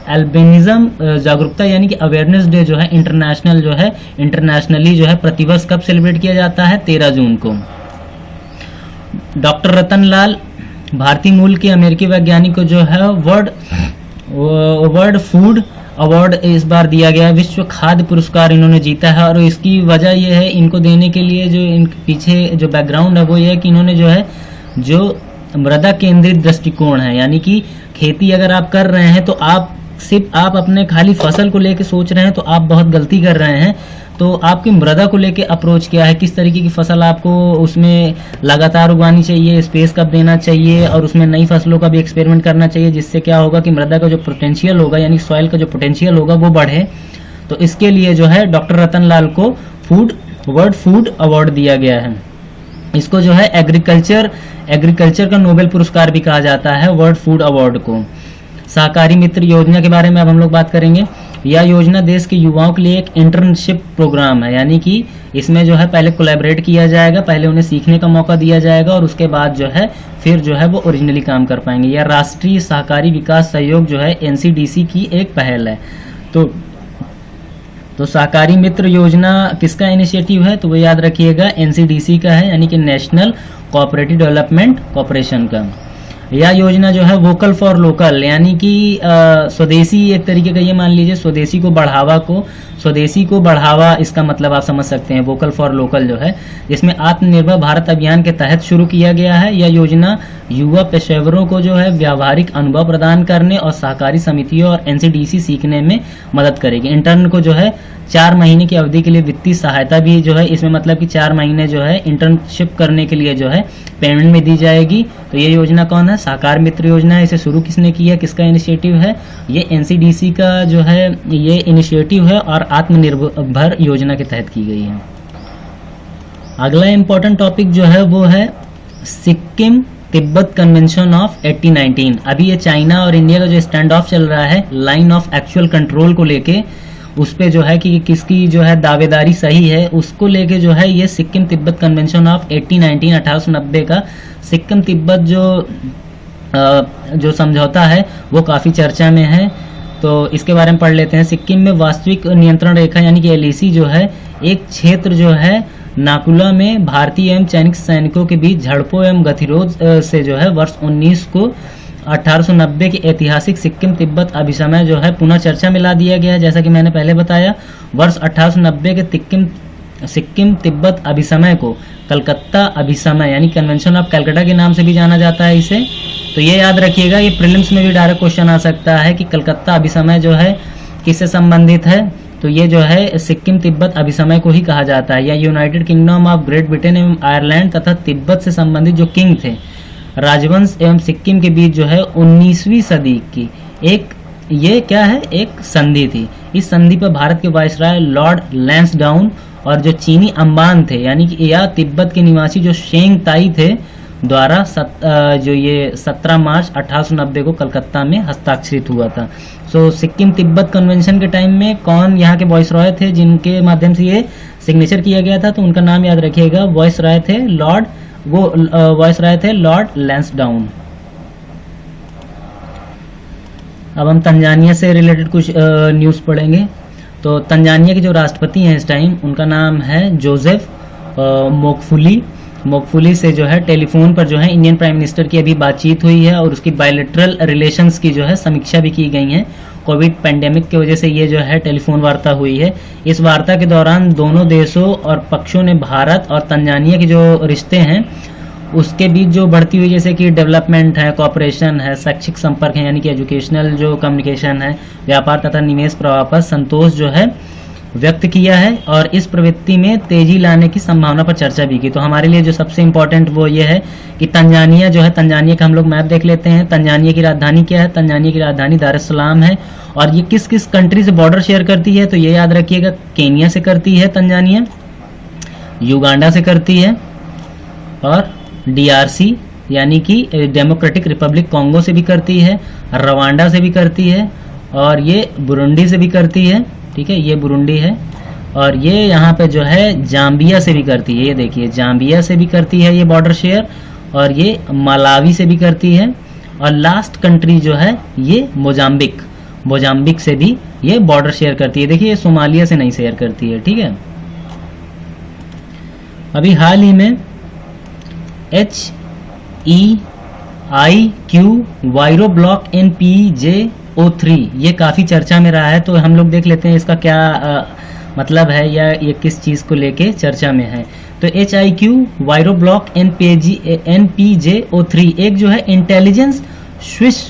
Speaker 1: अल्बिनिज्म जागरूकता यानी कि अवेयरनेस डे जो है इंटरनेशनली जो है प्रतिवर्ष कब सेलिब्रेट किया जाता है? 13 जून को। डॉक्टर रतन लाल भारतीय मूल के अमेरिकी वैज्ञानिक को जो है वर्ल्ड फूड अवार्ड इस बार दिया गया, विश्व खाद्य पुरस्कार इन्होंने जीता है। और इसकी वजह यह है, इनको देने के लिए जो इनके पीछे जो बैकग्राउंड है वो ये है कि इन्होंने जो है जो मृदा केंद्रित दृष्टिकोण है, यानी कि खेती अगर आप कर रहे हैं तो आप अपने खाली फसल को लेके सोच रहे हैं तो आप बहुत गलती कर रहे हैं। तो आपकी मृदा को लेके अप्रोच क्या है, किस तरीके की फसल आपको उसमें लगातार उगानी चाहिए, स्पेस कब देना चाहिए, और उसमें नई फसलों का भी एक्सपेरिमेंट करना चाहिए, जिससे क्या होगा कि मृदा का जो पोटेंशियल होगा यानी सॉइल का जो पोटेंशियल होगा वो बढ़े। तो इसके लिए जो है डॉक्टर रतन लाल को वर्ल्ड फूड अवार्ड दिया गया है। इसको जो है एग्रीकल्चर का नोबेल पुरस्कार भी कहा जाता है, वर्ल्ड फूड अवार्ड को। सहकारी मित्र योजना के बारे में अब हम लोग बात करेंगे। यह योजना देश के युवाओं के लिए एक इंटर्नशिप प्रोग्राम है, यानी कि इसमें जो है पहले कोलैबोरेट किया जाएगा, पहले उन्हें सीखने का मौका दिया जाएगा और उसके बाद जो है फिर जो है वो ओरिजिनली काम कर पाएंगे। यह राष्ट्रीय सहकारी विकास सहयोग जो है एनसीडीसी की एक पहल है। तो सहकारी मित्र योजना किसका इनिशिएटिव है? तो वो याद रखिएगा एनसीडीसी का है, यानी कि नेशनल कोऑपरेटिव डेवलपमेंट कॉर्पोरेशन का। यह योजना जो है वोकल फॉर लोकल, यानी कि स्वदेशी, एक तरीके का ये मान लीजिए स्वदेशी को बढ़ावा इसका मतलब आप समझ सकते हैं। वोकल फॉर लोकल जो है, जिसमें आत्मनिर्भर भारत अभियान के तहत शुरू किया गया है। यह योजना युवा पेशेवरों को जो है व्यावहारिक अनुभव प्रदान करने और सहकारी समितियों और एनसीडीसी सीखने में मदद करेगी। इंटर्न को जो है 4 महीने की अवधि के लिए वित्तीय सहायता भी जो है इसमें, मतलब कि 4 महीने जो है इंटर्नशिप करने के लिए जो है पेमेंट में दी जाएगी। तो ये योजना कौन है? सहकार मित्र योजना है। इसे शुरू किसने किया, किसका इनिशिएटिव है? ये एनसीडीसी का जो है ये इनिशिएटिव है और आत्मनिर्भर योजना के तहत की गई है। अगला इंपॉर्टेंट टॉपिक जो है वो है सिक्किम तिब्बत कन्वेंशन ऑफ 1819। अभी ये चाइना और इंडिया का जो स्टैंड ऑफ चल रहा है लाइन ऑफ एक्चुअल कंट्रोल को लेके, उस पे जो है कि किसकी जो है दावेदारी सही है, उसको लेके जो है ये सिक्किम तिब्बत कन्वेंशन ऑफ 1890 का सिक्किम तिब्बत जो समझौता है वो काफ़ी चर्चा में है। तो इसके बारे में पढ़ लेते हैं। सिक्किम में वास्तविक नियंत्रण रेखा यानी कि एलएसी जो है एक क्षेत्र जो है नाकुला में भारतीय एवं चीनी सैनिकों के बीच झड़पों एवं गतिरोध से जो है वर्ष 1890 के ऐतिहासिक सिक्किम तिब्बत अभिसमय जो है पुनः चर्चा में ला दिया गया है। जैसा कि मैंने पहले बताया, वर्ष 1890 के सिक्किम तिब्बत अभिसमय को कलकत्ता अभिसमय यानी कन्वेंशन ऑफ कलकत्ता के नाम से भी जाना जाता है इसे। तो ये याद रखिएगा, ये प्रीलिम्स में भी डायरेक्ट क्वेश्चन आ सकता है कि कलकत्ता अभिसमय जो है किससे संबंधित है। तो ये जो है सिक्किम तिब्बत अभिसमय को ही कहा जाता है। या United kingdom of great Britain एवं आयरलैंड तथा तिब्बत से संबंधित जो किंग थे राजवंश एवं सिक्किम के बीच जो है 19वीं सदी की एक संधि थी। इस संधि पर भारत के वायसराय लॉर्ड लैंसडाउन और जो चीनी अंबान थे यानी कि या तिब्बत के निवासी जो शेंग ताई थे द्वारा जो ये 17 मार्च 1890 को कलकत्ता में हस्ताक्षरित हुआ था। सो सिक्किम तिब्बत कन्वेंशन के टाइम में कौन यहाँ के वॉइसरॉय थे जिनके माध्यम से ये सिग्नेचर किया गया था? तो उनका नाम याद रखिएगा, वॉइसरॉय थे लॉर्ड लैंसडाउन। अब हम तंजानिया से रिलेटेड कुछ न्यूज़ पढ़ेंगे। तो तंजानिया के जो राष्ट्रपति हैं इस टाइम, उनका नाम है जोसेफ मोकफुली से जो है टेलीफोन पर जो है इंडियन प्राइम मिनिस्टर की अभी बातचीत हुई है और उसकी बायलैटरल रिलेशंस की जो है समीक्षा भी की गई है। कोविड पैंडेमिक की वजह से ये जो है टेलीफोन वार्ता हुई है। इस वार्ता के दौरान दोनों देशों और पक्षों ने भारत और तंजानिया के जो रिश्ते हैं उसके बीच जो बढ़ती हुई जैसे कि डेवलपमेंट है, कोऑपरेशन है, शैक्षिक संपर्क है यानी कि एजुकेशनल जो कम्युनिकेशन है, व्यापार तथा निवेश प्रवाह पर संतोष जो है व्यक्त किया है और इस प्रवृत्ति में तेजी लाने की संभावना पर चर्चा भी की। तो हमारे लिए जो सबसे इम्पोर्टेंट वो ये है कि तंजानिया जो है, तंजानिया का हम लोग मैप देख लेते हैं। तंजानिया की राजधानी क्या है? तंजानिया की राजधानी दार एस सलाम है। और ये किस किस कंट्री से बॉर्डर शेयर करती है? तो ये याद रखिएगा, केनिया से करती है तंजानिया, युगांडा से करती है, और DRC यानी कि डेमोक्रेटिक रिपब्लिक कॉन्गो से भी करती है, रवांडा से भी करती है, और ये बुरुंडी से भी करती है। ठीक है, ये बुरुंडी है, और ये यहाँ पे जो है जाम्बिया से भी करती है। ये देखिए जाम्बिया से भी करती है ये बॉर्डर शेयर, और ये मलावी से भी करती है, और लास्ट कंट्री जो है ये मोजाम्बिक से भी ये बॉर्डर शेयर करती है। देखिए ये सोमालिया से नहीं शेयर करती है। ठीक है, अभी हाल ही में HEIQ वायरो ब्लॉक NPJ03 ये काफ़ी चर्चा में रहा है, तो हम लोग देख लेते हैं इसका क्या मतलब है या ये किस चीज़ को लेके चर्चा में है। तो HIQ वायरो ब्लॉक NPJ03 एक जो है इंटेलिजेंस स्विस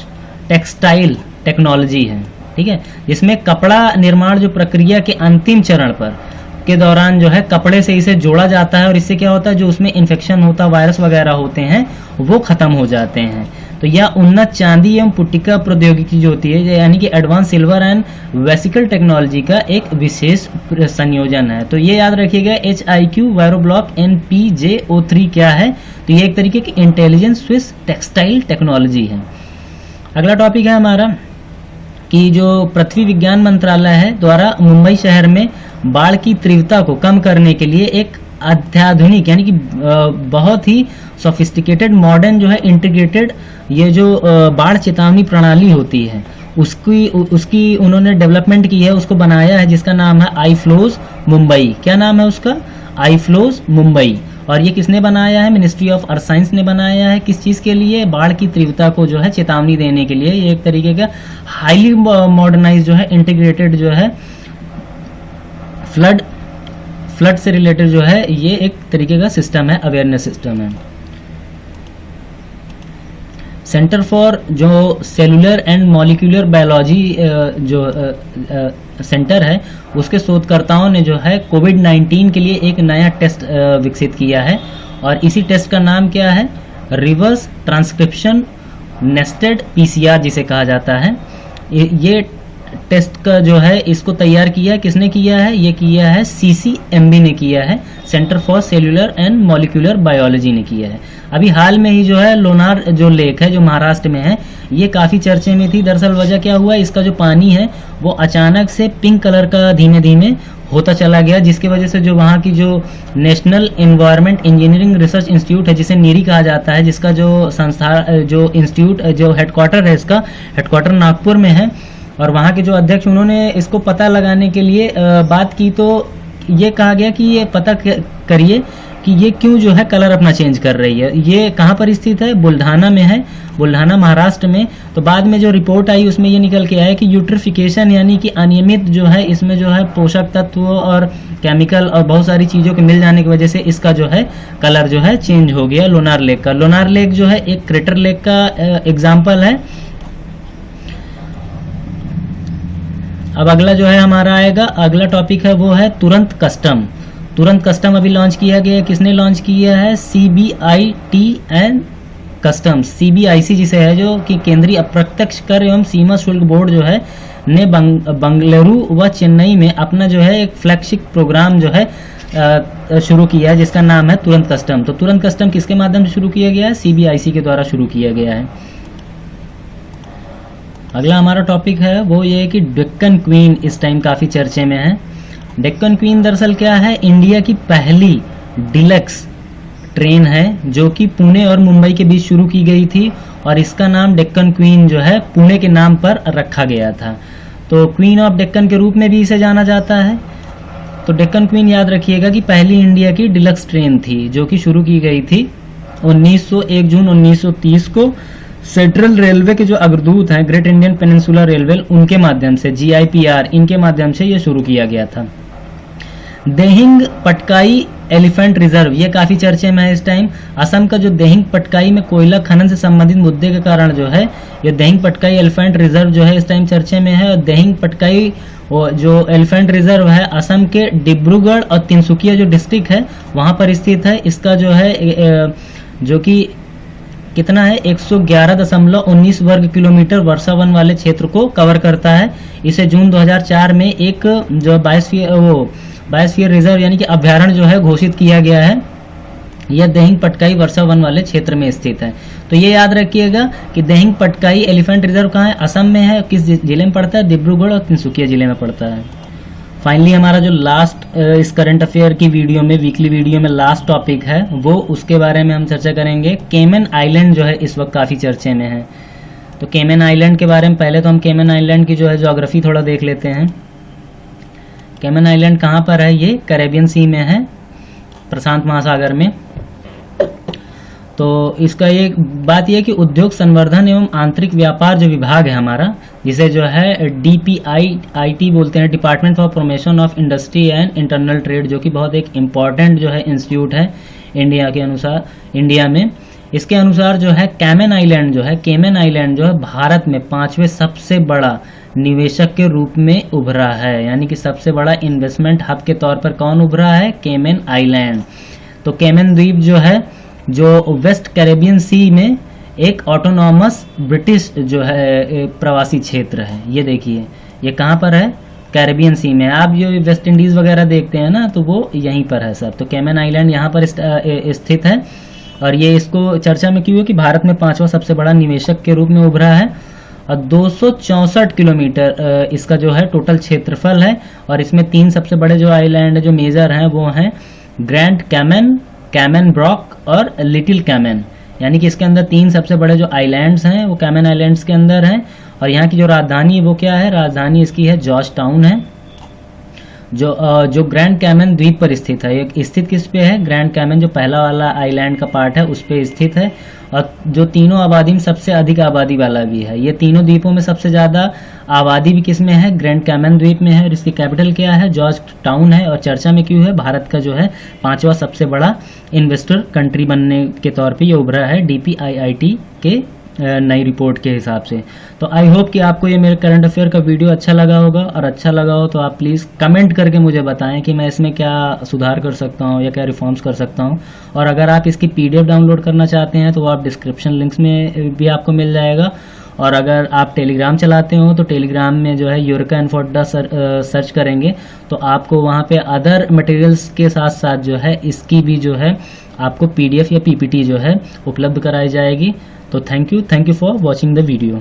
Speaker 1: टेक्सटाइल टेक्नोलॉजी है। ठीक है, जिसमें कपड़ा निर्माण जो प्रक्रिया के अंतिम चरण पर के दौरान जो है कपड़े से इसे जोड़ा जाता है, और इससे क्या होता है जो उसमें इन्फेक्शन होता है, वायरस वगैरह होते हैं, वो खत्म हो जाते हैं। तो यह उन्नत चांदी एवं पुट्टिका प्रौद्योगिकी जो होती है, यानी कि advance silver and vesicle technology का एक विशेष संयोजन है। तो ये याद रखिएगा HIQ वायरो ब्लॉक NPJ03 क्या है, तो ये एक तरीके की इंटेलिजेंस स्विस टेक्सटाइल टेक्नोलॉजी है। अगला टॉपिक है हमारा कि जो पृथ्वी विज्ञान मंत्रालय है द्वारा मुंबई शहर में बाढ़ की तीव्रता को कम करने के लिए एक अत्याधुनिक यानी कि बहुत ही सोफिस्टिकेटेड मॉडर्न जो है इंटीग्रेटेड ये जो बाढ़ चेतावनी प्रणाली होती है उसकी उन्होंने डेवलपमेंट की है, उसको बनाया है, जिसका नाम है iFlows मुंबई। क्या नाम है उसका? iFlows मुंबई। और ये किसने बनाया है? मिनिस्ट्री ऑफ अर्थ साइंस ने बनाया है। किस चीज़ के लिए? बाढ़ की तीव्रता को जो है चेतावनी देने के लिए। ये एक तरीके का हाईली मॉडर्नाइज जो है इंटीग्रेटेड जो है फ्लड से रिलेटेड जो है ये एक तरीके का सिस्टम है, अवेयरनेस सिस्टम है। सेंटर फॉर जो सेलुलर एंड मॉलिक्यूलर बायोलॉजी जो सेंटर है उसके शोधकर्ताओं ने जो है कोविड-19 के लिए एक नया टेस्ट विकसित किया है, और इसी टेस्ट का नाम क्या है? रिवर्स ट्रांसक्रिप्शन नेस्टेड PCR जिसे कहा जाता है। ये टेस्ट का जो है इसको तैयार किया किसने किया है? ये किया है CCMB ने किया है, centre for cellular and molecular biology ने किया है। अभी हाल में ही जो है लोनार जो लेक है जो महाराष्ट्र में है ये काफ़ी चर्चे में थी। दरअसल वजह क्या हुआ, इसका जो पानी है वो अचानक से पिंक कलर का धीमे धीमे होता चला गया, जिसकी वजह से जो वहाँ की जो national environment engineering research institute है जिसे नीरी कहा जाता है, जिसका जो संस्था जो इंस्टीट्यूट जो हेडक्वार्टर है, इसका हेडक्वार्टर नागपुर में है, और वहाँ के जो अध्यक्ष उन्होंने इसको पता लगाने के लिए बात की, तो ये कहा गया कि ये पता करिए कि ये क्यों जो है कलर अपना चेंज कर रही है। ये कहाँ पर स्थित है? बुल्ढाना में है, बुल्ढाना महाराष्ट्र में। तो बाद में जो रिपोर्ट आई उसमें ये निकल के आया कि यूट्रिफिकेशन यानी कि अनियमित जो है इसमें जो है पोषक तत्व और केमिकल और बहुत सारी चीज़ों के मिल जाने की वजह से इसका जो है कलर जो है चेंज हो गया लोनार लेक का। लोनार लेक जो है एक क्रेटर लेक का एग्जाम्पल है। अब अगला जो है हमारा आएगा, अगला टॉपिक है वो है तुरंत कस्टम। तुरंत कस्टम अभी लॉन्च किया गया है। किसने लॉन्च किया है? CBIT कस्टम्स, CBIC जिसे है जो कि केंद्रीय अप्रत्यक्ष कर एवं सीमा शुल्क बोर्ड जो है ने बंगलुरु व चेन्नई में अपना जो है एक फ्लैगशिप प्रोग्राम जो है शुरू किया है, जिसका नाम है तुरंत कस्टम। तो तुरंत कस्टम किसके माध्यम से शुरू किया गया है? CBIC के द्वारा शुरू किया गया है। अगला हमारा टॉपिक है वो ये है कि डेक्कन क्वीन इस टाइम काफ़ी चर्चे में है। डेक्कन क्वीन दरअसल क्या है? इंडिया की पहली डिलक्स ट्रेन है जो कि पुणे और मुंबई के बीच शुरू की गई थी, और इसका नाम डेक्कन क्वीन जो है पुणे के नाम पर रखा गया था। तो क्वीन ऑफ डेक्कन के रूप में भी इसे जाना जाता है। तो डेक्कन क्वीन याद रखिएगा कि पहली इंडिया की डिलक्स ट्रेन थी जो कि शुरू की गई थी 1 जून 1930 को सेंट्रल रेलवे के जो अग्रदूत हैं ग्रेट इंडियन पेनिनसुला रेलवे उनके माध्यम से GIPR इनके माध्यम से ये शुरू किया गया था। देहिंग पटकाई एलिफेंट रिजर्व ये काफ़ी चर्चे में है इस टाइम। असम का जो देहिंग पटकाई में कोयला खनन से संबंधित मुद्दे के कारण जो है ये देहिंग पटकाई एलिफेंट रिजर्व जो है इस टाइम चर्चे में है। और देहिंग पटकाई जो एलिफेंट रिजर्व है असम के डिब्रूगढ़ और तिनसुकिया जो डिस्ट्रिक्ट है वहाँ पर स्थित है। इसका जो है जो कि कितना है 111.19 वर्ग किलोमीटर वर्षा वन वाले क्षेत्र को कवर करता है। इसे जून 2004 में एक जो बायोस्फीयर रिजर्व यानी कि अभ्यारण्य जो है घोषित किया गया है। यह देहिंग पटकाई वर्षा वन वाले क्षेत्र में स्थित है। तो ये याद रखिएगा कि देहिंग पटकाई एलिफेंट रिजर्व कहाँ है, असम में है, किस जिले में पड़ता है, डिब्रूगढ़ और तिनसुकिया जिले में पड़ता है। फाइनली हमारा जो लास्ट इस करंट अफेयर की वीडियो में, वीकली वीडियो में लास्ट टॉपिक है वो, उसके बारे में हम चर्चा करेंगे। केमन आइलैंड जो है इस वक्त काफ़ी चर्चे में है। तो केमन आइलैंड के बारे में पहले तो हम केमन आइलैंड की जो है ज्योग्राफी थोड़ा देख लेते हैं। केमन आइलैंड कहाँ पर है, ये कैरेबियन सी में है, प्रशांत महासागर में। तो इसका एक बात यह है कि उद्योग संवर्धन एवं आंतरिक व्यापार जो विभाग है हमारा, जिसे जो है DPIIT बोलते हैं, department for promotion of industry and internal trade, जो कि बहुत एक इम्पॉर्टेंट जो है इंस्टीट्यूट है इंडिया के अनुसार, इंडिया में। इसके अनुसार जो है केमन आइलैंड जो है भारत में 5वें सबसे बड़ा निवेशक के रूप में उभरा है। यानी कि सबसे बड़ा इन्वेस्टमेंट हब के तौर पर कौन उभरा है, केमन आइलैंड। तो केमन द्वीप जो है, जो वेस्ट कैरेबियन सी में एक ऑटोनॉमस ब्रिटिश जो है प्रवासी क्षेत्र है। ये देखिए ये कहाँ पर है, कैरेबियन सी में। आप जो वेस्ट इंडीज वगैरह देखते हैं ना, तो वो यहीं पर है सब। तो केमन आइलैंड यहाँ पर स्थित है। और ये इसको चर्चा में क्यों है कि भारत में 5वां सबसे बड़ा निवेशक के रूप में उभरा है। और 264 किलोमीटर इसका जो है टोटल क्षेत्रफल है। और इसमें 3 सबसे बड़े जो आइलैंड जो मेजर हैं वो हैं ग्रैंड कैमन, कैमन ब्रॉक और लिटिल कैमन। यानी कि इसके अंदर 3 सबसे बड़े जो आइलैंड्स हैं वो कैमन आइलैंड्स के अंदर हैं। और यहाँ की जो राजधानी है वो क्या है, राजधानी इसकी है जॉर्ज टाउन है, जो ग्रैंड कैमन द्वीप पर स्थित है। ये स्थित किस पे है, ग्रैंड कैमन जो पहला वाला आइलैंड का पार्ट है उस पे स्थित है। और जो तीनों आबादी में सबसे अधिक आबादी वाला भी है। ये तीनों द्वीपों में सबसे ज़्यादा आबादी भी किस में है, ग्रैंड कैमन द्वीप में है। और इसकी कैपिटल क्या है, जॉर्ज टाउन है। और चर्चा में क्यों है, भारत का जो है 5वां सबसे बड़ा इन्वेस्टर कंट्री बनने के तौर पे ये उभरा है DPIIT के नई रिपोर्ट के हिसाब से। तो आई होप कि आपको ये मेरे करंट अफेयर का वीडियो अच्छा लगा होगा। और अच्छा लगा हो तो आप प्लीज़ कमेंट करके मुझे बताएं कि मैं इसमें क्या सुधार कर सकता हूँ या क्या रिफॉर्म्स कर सकता हूँ। और अगर आप इसकी PDF डाउनलोड करना चाहते हैं तो आप डिस्क्रिप्शन लिंक्स में भी आपको मिल जाएगा। और अगर आप टेलीग्राम चलाते हो तो टेलीग्राम में जो है यूरेका इन्फो अड्डा सर्च करेंगे तो आपको वहाँ पे अदर मटेरियल्स के साथ साथ जो है इसकी भी जो है आपको PDF या PPT जो है उपलब्ध कराई जाएगी। तो thank you for watching the video.